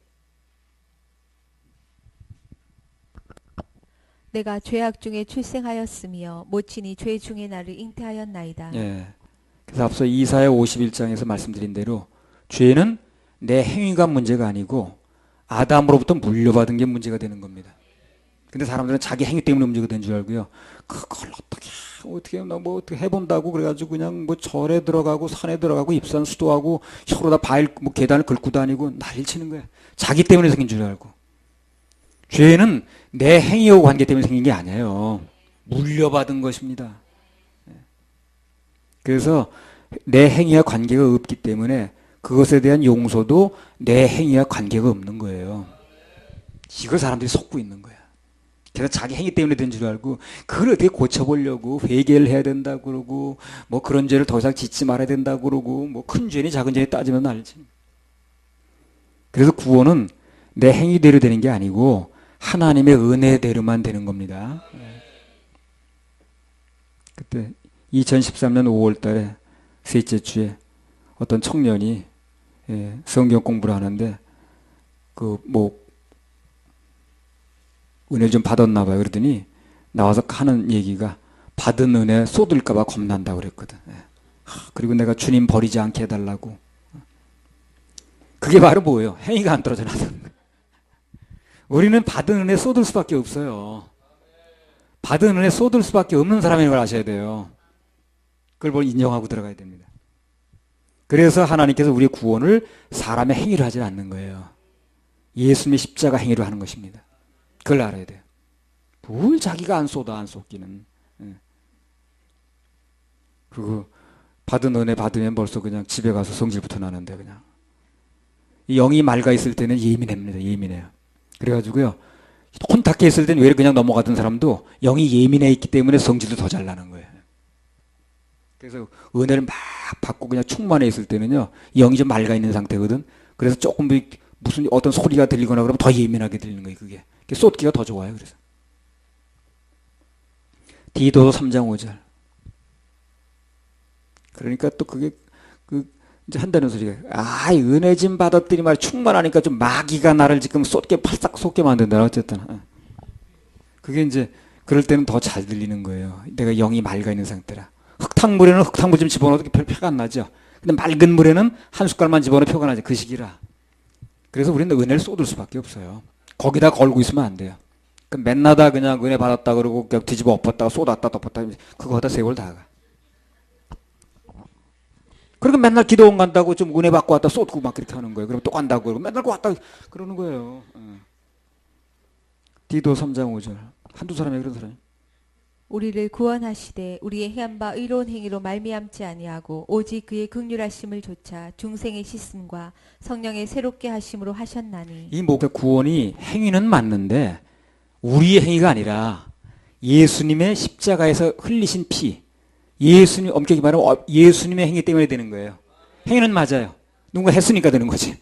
Speaker 2: 내가 죄악 중에 출생하였으며 모친이 죄 중에 나를 잉태하였나이다.
Speaker 1: 예. 그래서 앞서 이사야 51장에서 말씀드린 대로 죄는 내 행위가 문제가 아니고 아담으로부터 물려받은 게 문제가 되는 겁니다. 근데 사람들은 자기 행위 때문에 문제가 된 줄 알고요. 그걸 어떻게 해본다고 그래가지고 그냥 뭐 절에 들어가고 산에 들어가고 입산 수도하고 혀로다 뭐 계단을 긁고 다니고 난리를 치는 거예요. 자기 때문에 생긴 줄 알고. 죄는 내 행위와 관계 때문에 생긴 게 아니에요. 물려받은 것입니다. 그래서 내 행위와 관계가 없기 때문에 그것에 대한 용서도 내 행위와 관계가 없는 거예요. 이걸 사람들이 속고 있는 거야. 그래서 자기 행위 때문에 된 줄 알고 그걸 어떻게 고쳐보려고 회개를 해야 된다고 그러고 뭐 그런 죄를 더 이상 짓지 말아야 된다고 그러고 뭐 큰 죄니 작은 죄니 따지면 알지. 그래서 구원은 내 행위대로 되는 게 아니고 하나님의 은혜대로만 되는 겁니다. 그때 2013년 5월 달에 셋째 주에 어떤 청년이 성경 공부를 하는데 은혜 좀 받았나 봐요. 그러더니 나와서 하는 얘기가 받은 은혜 쏟을까 봐 겁난다고 그랬거든. 그리고 내가 주님 버리지 않게 해달라고. 그게 바로 뭐예요? 행위가 안 떨어져 나서. 우리는 받은 은혜 쏟을 수밖에 없어요. 받은 은혜 쏟을 수밖에 없는 사람인 걸 아셔야 돼요. 그걸 뭘 인정하고 들어가야 됩니다. 그래서 하나님께서 우리의 구원을 사람의 행위로 하지 않는 거예요. 예수님의 십자가 행위로 하는 것입니다. 그걸 알아야 돼요. 뭘 자기가 안 쏟아 안 쏟기는. 그리고 받은 은혜 받으면 벌써 그냥 집에 가서 성질부터 나는데 그냥. 이 영이 맑아 있을 때는 예민합니다. 예민해요. 그래가지고요. 혼탁해 있을 때는 왜 그냥 넘어가던 사람도 영이 예민해 있기 때문에 성질도 더 잘 나는 거예요. 그래서 은혜를 막 받고 그냥 충만해 있을 때는요. 영이 좀 맑아 있는 상태거든. 그래서 조금 무슨 어떤 소리가 들리거나 그러면 더 예민하게 들리는 거예요. 그게 쏟기가 더 좋아요. 그래서 디도서 3장 5절. 그러니까 또 그게 이제 한다는 소리가 은혜 좀 받았더니 말 충만하니까 좀 마귀가 나를 지금 팔싹 쏟게 만든다. 어쨌든 그게 이제 그럴 때는 더 잘 들리는 거예요. 내가 영이 맑아 있는 상태라. 흙탕물에는 흙탕물 좀 집어넣어도 별 표가 안 나죠. 근데 맑은 물에는 한 숟갈만 집어넣어 표가 나죠. 그 시기라. 그래서 우리는 은혜를 쏟을 수밖에 없어요. 거기다 걸고 있으면 안 돼요. 맨날 다 그냥 은혜 받았다 그러고 그냥 뒤집어 엎었다가 쏟았다 덮었다 그거 하다 세월 다 가. 그리고 맨날 기도원 간다고 좀 은혜 받고 왔다 쏟고 막 그렇게 하는 거예요. 그럼 또 간다고 그러고 맨날 왔다 그러는 거예요. 디도 3장 5절. 한두 사람이 그런 사람이.
Speaker 2: 우리를 구원하시되 우리의 행한 바 의로운 행위로 말미암지 아니하고 오직 그의 긍휼하심을 조차 중생의 씻음과 성령의 새롭게 하심으로 하셨나니.
Speaker 1: 이 구원이 행위는 맞는데 우리의 행위가 아니라 예수님의 십자가에서 흘리신 피, 예수님 엄격히 말하면 예수님의 행위 때문에 되는 거예요. 행위는 맞아요. 누군가 했으니까 되는 거지.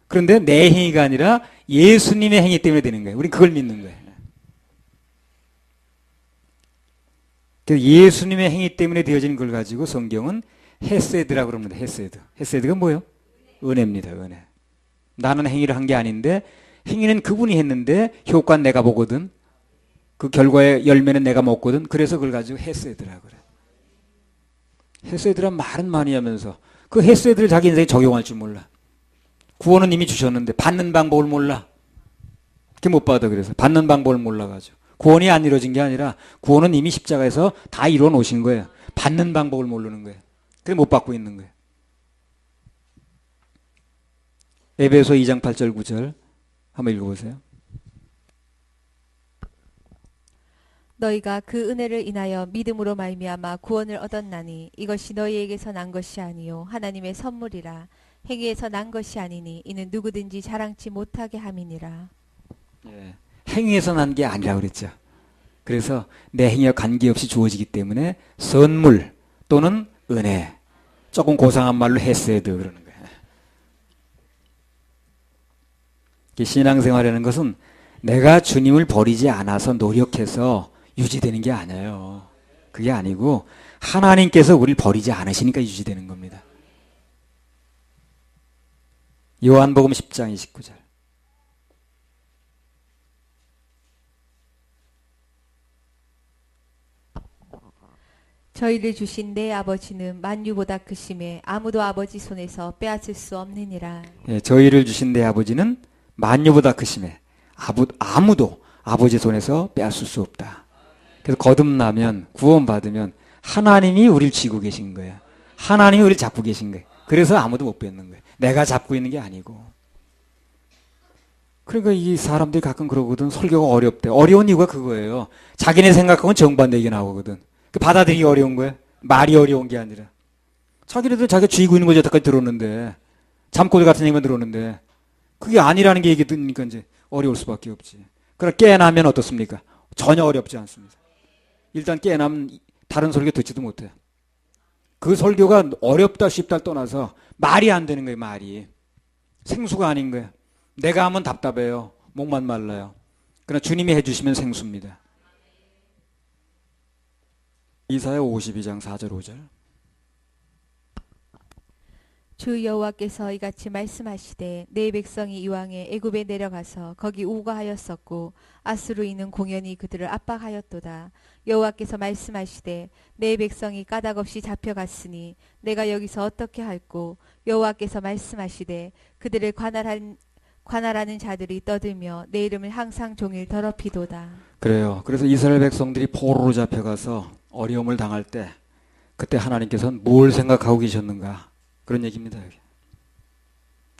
Speaker 1: 그런데 내 행위가 아니라 예수님의 행위 때문에 되는 거예요. 우린 그걸 믿는 거예요. 예수님의 행위 때문에 되어진 걸 가지고 성경은 헤세드라고 그럽니다. 헤세드. 헤세드가 뭐예요? 은혜입니다. 은혜. 나는 행위를 한 게 아닌데 행위는 그분이 했는데 효과는 내가 보거든. 그 결과의 열매는 내가 먹거든. 그래서 그걸 가지고 헤세드라고 그래. 헤세드란 말은 많이 하면서 그 헤세드를 자기 인생에 적용할 줄 몰라. 구원은 이미 주셨는데 받는 방법을 몰라. 그게 못 받아. 그래서 받는 방법을 몰라가지고 구원이 안 이루어진 게 아니라 구원은 이미 십자가에서 다 이루어 놓으신 거예요. 받는 방법을 모르는 거예요. 그래서 못 받고 있는 거예요. 에베소 2장 8절 9절 한번 읽어보세요.
Speaker 2: 너희가 그 은혜를 인하여 믿음으로 말미암아 구원을 얻었나니 이것이 너희에게서 난 것이 아니요 하나님의 선물이라. 행위에서 난 것이 아니니 이는 누구든지 자랑치 못하게 함이니라.
Speaker 1: 예, 행위에서 난 게 아니라 그랬죠. 그래서 내 행위와 관계없이 주어지기 때문에 선물 또는 은혜, 조금 고상한 말로 헤세드 그러는 거예요. 신앙생활이라는 것은 내가 주님을 버리지 않아서 노력해서 유지되는 게 아니에요. 그게 아니고 하나님께서 우리를 버리지 않으시니까 유지되는 겁니다. 요한복음 10장 29절.
Speaker 2: 저희를 주신 내 아버지는 만유보다 크심에 아무도 아버지 손에서 빼앗을 수 없느니라.
Speaker 1: 예, 저희를 주신 내 아버지는 만유보다 크심에 아무도 아버지 손에서 빼앗을 수 없다. 그래서 거듭나면 구원받으면 하나님이 우리를 쥐고 계신 거예요. 하나님이 우리를 잡고 계신 거예요. 그래서 아무도 못 뺏는 거예요. 내가 잡고 있는 게 아니고. 그러니까 이 사람들이 가끔 그러거든. 설교가 어렵대. 어려운 이유가 그거예요. 자기네 생각하고는 정반대 얘기 나오거든. 그 받아들이기 어려운 거예요. 말이 어려운 게 아니라. 자기네들은 자기가 쥐고 있는 거 여태까지 들었는데, 잠꼬대 같은 얘기만 들었는데, 그게 아니라는 게 얘기 듣니까 이제 어려울 수밖에 없지. 그러나 깨어나면 어떻습니까? 전혀 어렵지 않습니다. 일단 깨어나면 다른 설교 듣지도 못해요. 그 설교가 어렵다 쉽다 떠나서 말이 안 되는 거예요. 말이. 생수가 아닌 거예요. 내가 하면 답답해요. 목만 말라요. 그러나 주님이 해주시면 생수입니다. 이사야 52장 4절 5절.
Speaker 2: 주 여호와께서 이같이 말씀하시되 내 백성이 이왕에 애굽에 내려가서 거기 우거하였었고 아수르인은 공연히 그들을 압박하였도다. 여호와께서 말씀하시되 내 백성이 까닭없이 잡혀갔으니 내가 여기서 어떻게 할꼬. 여호와께서 말씀하시되 그들을 관할하는 자들이 떠들며 내 이름을 항상 종일 더럽히도다. 그래요.
Speaker 1: 그래서 이스라엘 백성들이 포로로 잡혀가서 어려움을 당할 때 그때 하나님께서는 뭘 생각하고 계셨는가 그런 얘기입니다. 여기.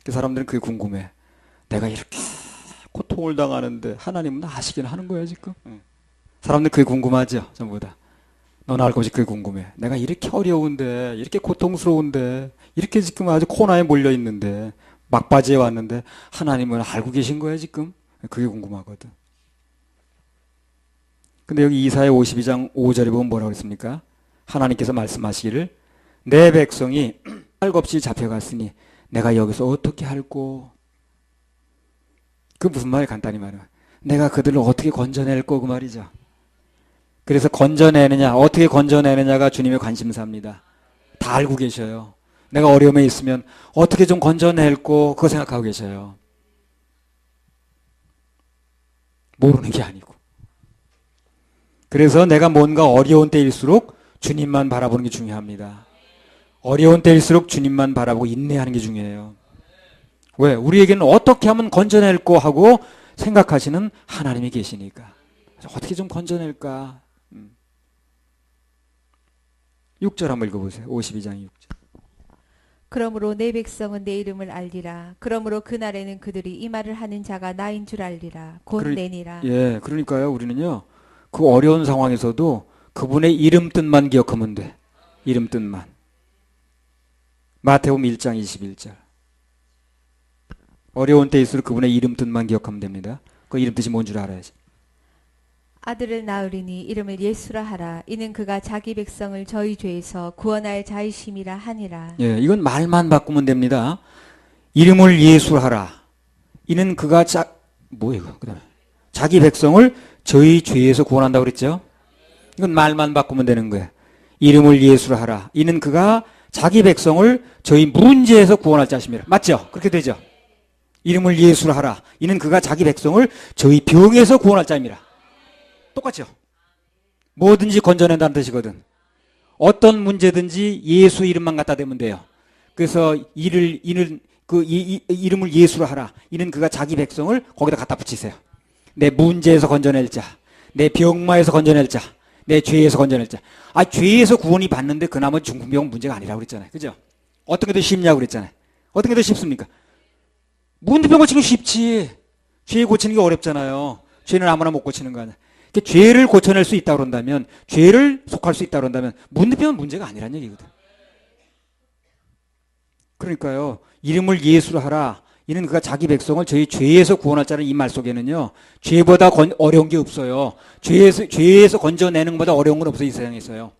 Speaker 1: 그 사람들은 그게 궁금해. 내가 이렇게 고통을 당하는데 하나님은 아시긴 하는 거야 지금. 사람들 그게 궁금하죠. 전부 다. 너나 알 것이 그게 궁금해. 내가 이렇게 어려운데 이렇게 고통스러운데 이렇게 지금 아주 코너에 몰려 있는데 막바지에 왔는데 하나님은 알고 계신 거야 지금. 그게 궁금하거든. 근데 여기 이사야 52장 5절에 보면 뭐라고 그랬습니까? 하나님께서 말씀하시기를 내 백성이 쌀없이 잡혀갔으니 내가 여기서 어떻게 할꼬. 그 무슨 말이에요? 간단히 말하면 내가 그들을 어떻게 건져낼 거고 말이죠. 그래서 건져내느냐 어떻게 건져내느냐가 주님의 관심사입니다. 다 알고 계셔요. 내가 어려움에 있으면 어떻게 좀 건져낼꼬 그거 생각하고 계셔요. 모르는 게 아니고. 그래서 내가 뭔가 어려운 때일수록 주님만 바라보는 게 중요합니다. 어려운 때일수록 주님만 바라보고 인내하는 게 중요해요. 왜? 우리에게는 어떻게 하면 건져낼꼬 하고 생각하시는 하나님이 계시니까. 어떻게 좀 건져낼까? 6절 한번 읽어보세요. 52장 6절.
Speaker 2: 그러므로 내 백성은 내 이름을 알리라. 그러므로 그날에는 그들이 이 말을 하는 자가 나인 줄 알리라. 곧 내니라.
Speaker 1: 예, 그러니까요. 우리는요. 그 어려운 상황에서도 그분의 이름 뜻만 기억하면 돼. 이름 뜻만. 마태복음 1장 21절. 어려운 때일수록 그분의 이름 뜻만 기억하면 됩니다. 그 이름 뜻이 뭔 줄 알아야지.
Speaker 2: 아들을 낳으리니 이름을 예수라 하라. 이는 그가 자기 백성을 저희 죄에서 구원할 자이심이라 하니라.
Speaker 1: 예, 이건 말만 바꾸면 됩니다. 이름을 예수하라. 이는 그가 뭐예요? 그다음에 자기 백성을 저희 죄에서 구원한다고 그랬죠? 이건 말만 바꾸면 되는 거예요. 이름을 예수하라. 이는 그가 자기 백성을 저희 문제에서 구원할 자심이라. 맞죠? 그렇게 되죠? 이름을 예수하라. 이는 그가 자기 백성을 저희 병에서 구원할 자입니다. 똑같죠? 뭐든지 건져낸다는 뜻이거든. 어떤 문제든지 예수 이름만 갖다 대면 돼요. 그래서 이름을 예수로 하라. 이는 그가 자기 백성을 거기다 갖다 붙이세요. 내 문제에서 건져낼 자, 내 병마에서 건져낼 자, 내 죄에서 건져낼 자. 죄에서 구원이 받는데 그나마 중풍병은 문제가 아니라고 그랬잖아요. 그죠? 어떤 게 더 쉽냐고 그랬잖아요. 어떤 게 더 쉽습니까? 문제병 고치는 거 쉽지. 죄 고치는 게 어렵잖아요. 죄는 아무나 못 고치는 거 아니야. 죄를 고쳐낼 수 있다고 그런다면, 죄를 속할 수 있다고 그런다면 문제병은 문제가 아니란 얘기거든. 그러니까요. 이름을 예수로 하라. 이는 그가 자기 백성을 저희 죄에서 구원할 자는 이 말 속에는요. 죄보다 어려운 게 없어요. 죄에서 건져내는 것보다 어려운 건 없어요. 이 세상에서요.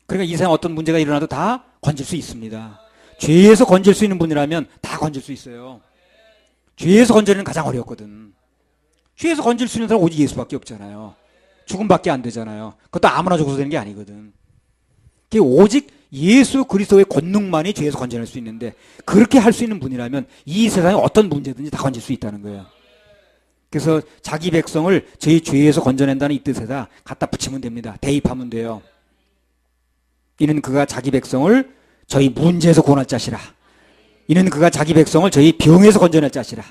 Speaker 1: 그러니까 이 세상 어떤 문제가 일어나도 다 건질 수 있습니다. 죄에서 건질 수 있는 분이라면 다 건질 수 있어요. 죄에서 건져내는 가장 어렵거든. 죄에서 건질 수 있는 사람 오직 예수밖에 없잖아요. 죽음밖에 안 되잖아요. 그것도 아무나 죽어서 되는 게 아니거든. 그게 오직 예수 그리스도의 권능만이 죄에서 건져낼 수 있는데 그렇게 할 수 있는 분이라면 이 세상에 어떤 문제든지 다 건질 수 있다는 거예요. 그래서 자기 백성을 저희 죄에서 건져낸다는 이 뜻에다 갖다 붙이면 됩니다. 대입하면 돼요. 이는 그가 자기 백성을 저희 문제에서 구원할 자시라. 이는 그가 자기 백성을 저희 병에서 건져낼 자시라.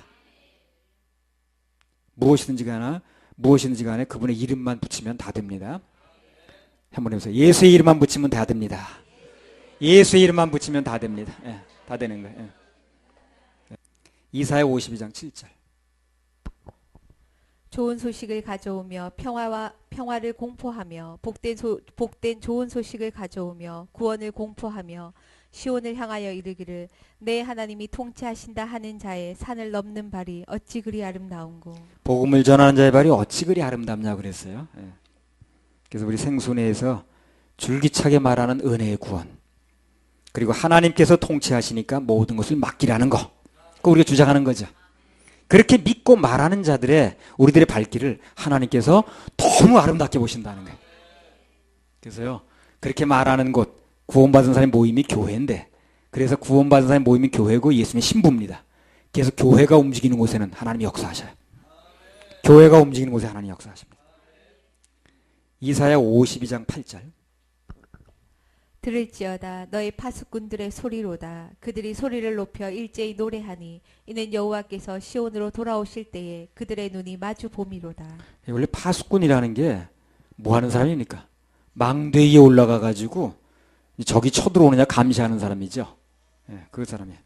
Speaker 1: 무엇이든지 간에 그분의 이름만 붙이면 다 됩니다. 한번 해보세요. 예수의 이름만 붙이면 다 됩니다. 예수의 이름만 붙이면 다 됩니다. 예, 다 되는 거예요. 예. 이사야 52장 7절.
Speaker 2: 좋은 소식을 가져오며 평화를 공포하며 복된 좋은 소식을 가져오며 구원을 공포하며 시온을 향하여 이르기를 내 하나님이 통치하신다 하는 자의 산을 넘는 발이 어찌 그리 아름다운고.
Speaker 1: 복음을 전하는 자의 발이 어찌 그리 아름답냐 그랬어요. 예. 그래서 우리 생순회에서 줄기차게 말하는 은혜의 구원, 그리고 하나님께서 통치하시니까 모든 것을 맡기라는 거, 그거 우리가 주장하는 거죠. 그렇게 믿고 말하는 자들의 우리들의 발길을 하나님께서 너무 아름답게 보신다는 거예요. 그래서요, 그렇게 말하는 곳, 구원받은 사람의 모임이 교회인데, 그래서 구원받은 사람의 모임이 교회고 예수님의 신부입니다. 그래서 교회가 움직이는 곳에는 하나님이 역사하셔요. 교회가 움직이는 곳에 하나님이 역사하십니다. 이사야 52장 8절.
Speaker 2: 들을지어다 너희 파수꾼들의 소리로다. 그들이 소리를 높여 일제히 노래하니 이는 여호와께서 시온으로 돌아오실 때에 그들의 눈이 마주 봄이로다.
Speaker 1: 원래 파수꾼이라는 게 뭐 하는 사람입니까? 망대 위에 올라가 가지고 적이 쳐들어오느냐 감시하는 사람이죠. 예, 그 사람이에요.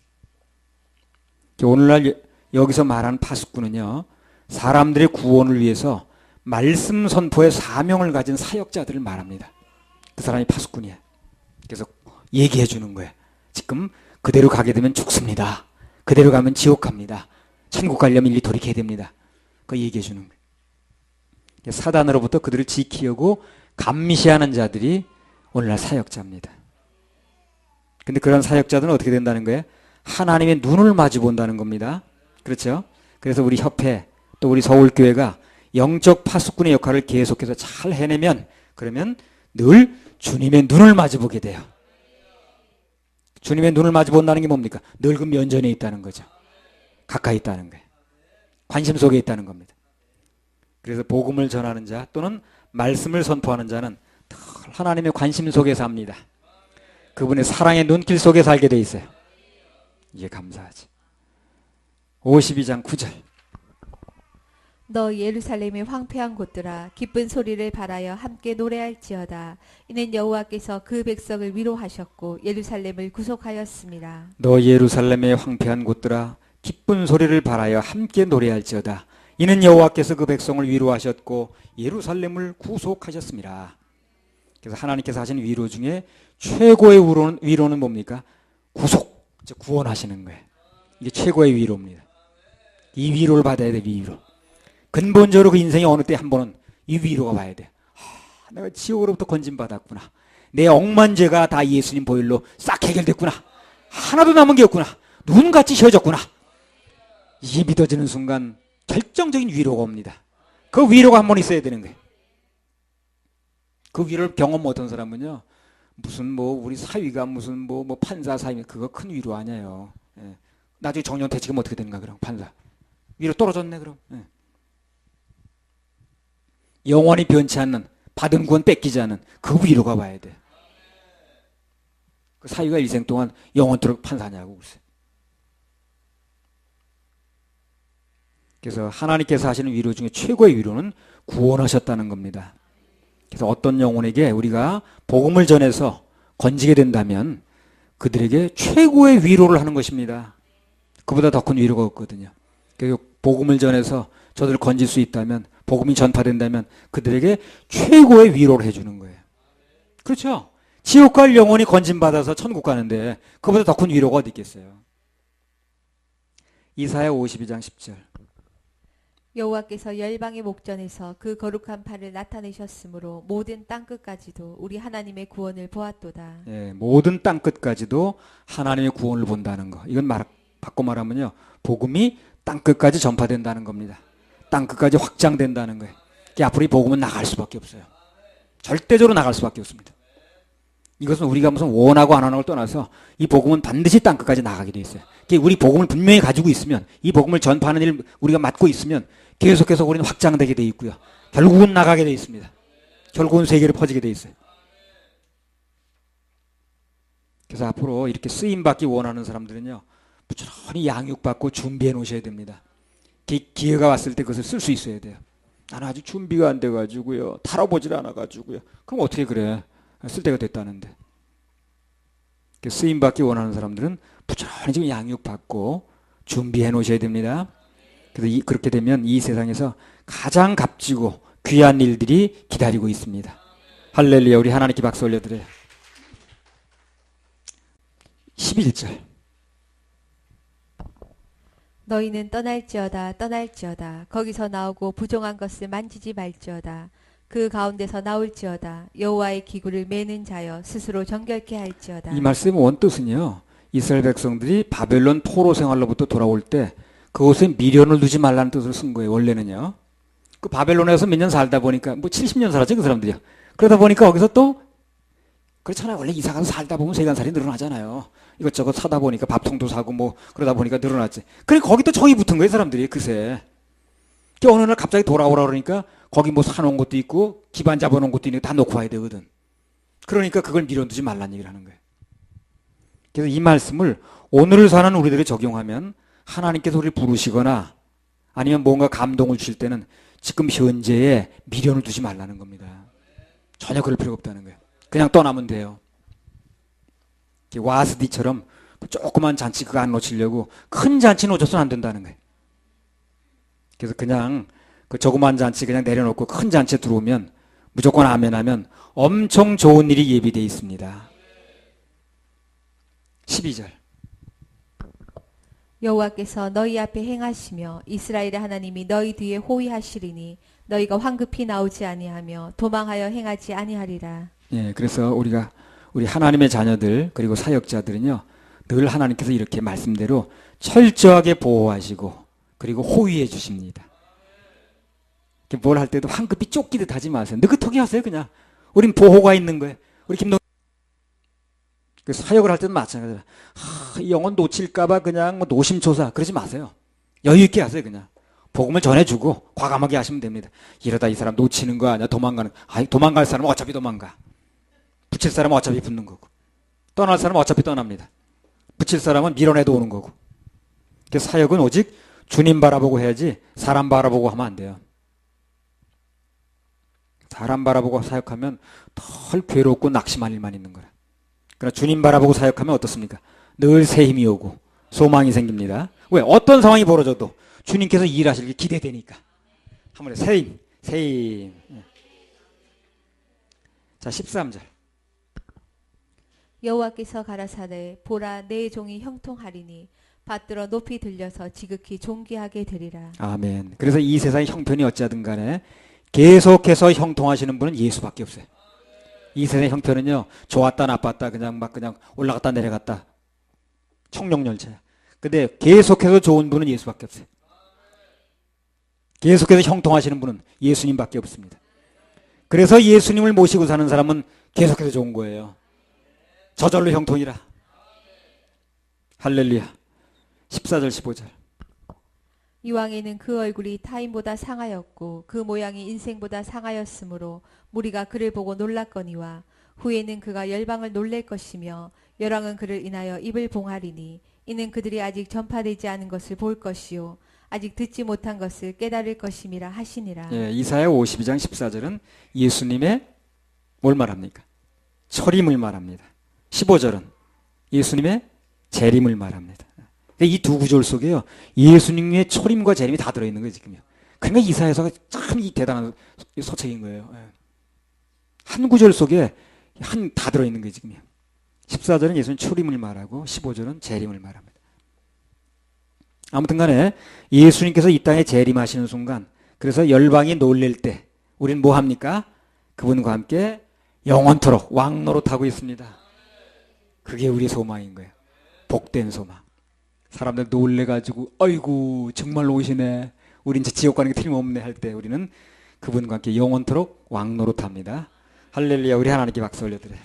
Speaker 1: 오늘날 여기서 말하는 파수꾼은요, 사람들의 구원을 위해서 말씀 선포의 사명을 가진 사역자들을 말합니다. 그 사람이 파수꾼이에요. 그래서 얘기해 주는 거예요. 지금 그대로 가게 되면 죽습니다. 그대로 가면 지옥 갑니다. 천국 가려면 일리 돌이켜야 됩니다. 그거 얘기해 주는 거예요. 사단으로부터 그들을 지키려고 감시하는 자들이 오늘날 사역자입니다. 근데 그런 사역자들은 어떻게 된다는 거예요? 하나님의 눈을 마주 본다는 겁니다. 그렇죠? 그래서 우리 협회, 또 우리 서울교회가 영적 파수꾼의 역할을 계속해서 잘 해내면, 그러면 늘 주님의 눈을 마주보게 돼요. 주님의 눈을 마주본다는 게 뭡니까? 늘 그 면전에 있다는 거죠. 가까이 있다는 거예요. 관심 속에 있다는 겁니다. 그래서 복음을 전하는 자 또는 말씀을 선포하는 자는 늘 하나님의 관심 속에 삽니다. 그분의 사랑의 눈길 속에 살게 돼 있어요. 이게 감사하지. 52장 9절.
Speaker 2: 너 예루살렘의 황폐한 곳들아 기쁜 소리를 발하여 함께 노래할지어다. 이는 여호와께서 그 백성을 위로하셨고 예루살렘을 구속하였습니다.
Speaker 1: 너 예루살렘의 황폐한 곳들아 기쁜 소리를 발하여 함께 노래할지어다. 이는 여호와께서 그 백성을 위로하셨고 예루살렘을 구속하셨습니다. 그래서 하나님께서 하신 위로 중에 최고의 위로는 뭡니까? 구속, 구원하시는 거예요. 이게 최고의 위로입니다. 이 위로를 받아야 돼, 위로. 근본적으로 그 인생의 어느 때 한 번은 이 위로가 와야 돼. 내가 지옥으로부터 건진받았구나. 내 억만 죄가 다 예수님 보혈로 싹 해결됐구나. 하나도 남은 게 없구나. 눈같이 휘어졌구나. 이게 믿어지는 순간 결정적인 위로가 옵니다. 그 위로가 한 번 있어야 되는 거예요. 그 위로를 경험 못한 사람은요, 무슨 우리 사위가 무슨 판사 사위, 그거 큰 위로 아니에요. 예. 나중에 정년 퇴직하면 어떻게 되는가, 그럼 판사. 위로 떨어졌네, 그럼. 예. 영원히 변치 않는, 받은 구원 뺏기지 않는 그 위로가 와야 돼. 그 사위가 일생 동안 영원토록 판사냐고 글쎄. 그래서 하나님께서 하시는 위로 중에 최고의 위로는 구원하셨다는 겁니다. 그래서 어떤 영혼에게 우리가 복음을 전해서 건지게 된다면 그들에게 최고의 위로를 하는 것입니다. 그보다 더 큰 위로가 없거든요. 그리고 복음을 전해서 저들을 건질 수 있다면, 복음이 전파된다면 그들에게 최고의 위로를 해주는 거예요. 그렇죠? 지옥 갈 영혼이 건진받아서 천국 가는데 그보다 더 큰 위로가 어디 있겠어요? 이사야 52장 10절.
Speaker 2: 여호와께서 열방의 목전에서 그 거룩한 팔을 나타내셨으므로 모든 땅끝까지도 우리 하나님의 구원을 보았도다.
Speaker 1: 예, 모든 땅끝까지도 하나님의 구원을 본다는 거. 이건 바꿔 말하면요, 복음이 땅끝까지 전파된다는 겁니다. 땅끝까지 확장된다는 거예요. 앞으로 이 복음은 나갈 수밖에 없어요. 절대적으로 나갈 수밖에 없습니다. 이것은 우리가 무슨 원하고 안 하는 걸 떠나서 이 복음은 반드시 땅끝까지 나가게 돼 있어요. 우리 복음을 분명히 가지고 있으면, 이 복음을 전파하는 일 우리가 맡고 있으면 계속해서 우리는 확장되게 돼 있고요. 결국은 나가게 돼 있습니다. 결국은 세계로 퍼지게 돼 있어요. 그래서 앞으로 이렇게 쓰임받기 원하는 사람들은요, 부지런히 양육받고 준비해 놓으셔야 됩니다. 기회가 왔을 때 그것을 쓸 수 있어야 돼요. 나는 아직 준비가 안 돼가지고요, 다뤄보질 않아가지고요. 그럼 어떻게 그래? 쓸 때가 됐다는데. 쓰임받기 원하는 사람들은 부지런히 지금 양육받고 준비해 놓으셔야 됩니다. 그래서 그렇게 되면 이 세상에서 가장 값지고 귀한 일들이 기다리고 있습니다. 할렐루야. 우리 하나님께 박수 올려드려요. 11절.
Speaker 2: 너희는 떠날지어다 떠날지어다 거기서 나오고 부정한 것을 만지지 말지어다 그 가운데서 나올지어다 여호와의 기구를 매는 자여 스스로 정결케 할지어다.
Speaker 1: 이 말씀의 원뜻은요, 이스라엘 백성들이 바벨론 포로 생활로부터 돌아올 때 그곳에 미련을 두지 말라는 뜻으로 쓴 거예요. 원래는요. 그 바벨론에서 몇 년 살다 보니까 뭐 70년 살았죠, 그 사람들이요. 그러다 보니까 거기서 또 그렇잖아요. 원래 이사 가서 살다 보면 세간살이 늘어나잖아요. 이것저것 사다 보니까 밥통도 사고 뭐 그러다 보니까 늘어났지. 그래 거기 또 정이 붙은 거예요, 사람들이 그새. 어느 날 갑자기 돌아오라 그러니까 거기 뭐 사놓은 것도 있고 기반 잡아놓은 것도 있는데 다 놓고 와야 되거든. 그러니까 그걸 미련두지 말라는 얘기를 하는 거예요. 그래서 이 말씀을 오늘을 사는 우리들이 적용하면 하나님께서 우리를 부르시거나 아니면 뭔가 감동을 주실 때는 지금 현재에 미련을 두지 말라는 겁니다. 전혀 그럴 필요가 없다는 거예요. 그냥 떠나면 돼요. 와스디처럼 조그만 잔치 그거 안 놓치려고 큰 잔치 놓쳐서는 안 된다는 거예요. 그래서 그냥 그 조그만 잔치 그냥 내려놓고 큰 잔치에 들어오면 무조건 아멘하면 엄청 좋은 일이 예비되어 있습니다. 12절.
Speaker 2: 여호와께서 너희 앞에 행하시며 이스라엘의 하나님이 너희 뒤에 호위하시리니 너희가 황급히 나오지 아니하며 도망하여 행하지 아니하리라.
Speaker 1: 예, 그래서 우리 하나님의 자녀들 그리고 사역자들은요 늘 하나님께서 이렇게 말씀대로 철저하게 보호하시고 그리고 호위해 주십니다. 뭘 할 때도 황급히 쫓기듯 하지 마세요. 느긋하게 하세요. 그냥 우린 보호가 있는 거예요. 우리 김동 그 사역을 할 때도 마찬가지예요. 이 영혼 놓칠까봐 그냥 뭐 노심초사 그러지 마세요. 여유 있게 하세요. 그냥 복음을 전해주고 과감하게 하시면 됩니다. 이러다 이 사람 놓치는 거 아니야? 도망가는? 아니 도망갈 사람은 어차피 도망가. 붙일 사람은 어차피 붙는 거고 떠날 사람은 어차피 떠납니다. 붙일 사람은 밀어내도 오는 거고. 그래서 사역은 오직 주님 바라보고 해야지 사람 바라보고 하면 안 돼요. 사람 바라보고 사역하면 덜 괴롭고 낙심할 일만 있는 거라. 그러나 주님 바라보고 사역하면 어떻습니까? 늘 새 힘이 오고 소망이 생깁니다. 왜? 어떤 상황이 벌어져도 주님께서 일하실 게 기대되니까. 한번에 새 힘, 새 힘. 자, 13절.
Speaker 2: 여호와께서 가라사대 보라 내 종이 형통하리니 받들어 높이 들려서 지극히 존귀하게 되리라.
Speaker 1: 아멘. 그래서 이 세상의 형편이 어찌하든 간에 계속해서 형통하시는 분은 예수밖에 없어요. 이 세상의 형편은요 좋았다 나빴다 그냥 막 그냥 올라갔다 내려갔다 청룡열차야. 근데 계속해서 좋은 분은 예수밖에 없어요. 계속해서 형통하시는 분은 예수님밖에 없습니다. 그래서 예수님을 모시고 사는 사람은 계속해서 좋은 거예요. 저절로 형통이라. 할렐루야. 14절 15절.
Speaker 2: 이왕에는 그 얼굴이 타인보다 상하였고 그 모양이 인생보다 상하였으므로 무리가 그를 보고 놀랐거니와 후에는 그가 열방을 놀랄 것이며 열왕은 그를 인하여 입을 봉하리니 이는 그들이 아직 전파되지 않은 것을 볼 것이요 아직 듣지 못한 것을 깨달을 것임이라 하시니라.
Speaker 1: 예, 이사야 52장 14절은 예수님의 뭘 말합니까? 철임을 말합니다. 15절은 예수님의 재림을 말합니다. 이 두 구절 속에요 예수님의 철임과 재림이 다 들어있는 거예요 지금요. 그러니까 이사야서가 참 이 대단한 서책인 거예요. 한 구절 속에 다 들어있는 거예요 지금요. 14절은 예수님 철임을 말하고 15절은 재림을 말합니다. 아무튼 간에 예수님께서 이 땅에 재림하시는 순간 그래서 열방이 놀랄 때 우리는 뭐 합니까? 그분과 함께 영원토록 왕노릇하고 있습니다. 그게 우리 소망인 거예요. 복된 소망. 사람들 놀래가지고 어이구 정말로 오시네 우린 이제 지옥 가는 게 틀림없네 할 때 우리는 그분과 함께 영원토록 왕노릇합니다. 할렐루야. 우리 하나님께 박수 올려드려요.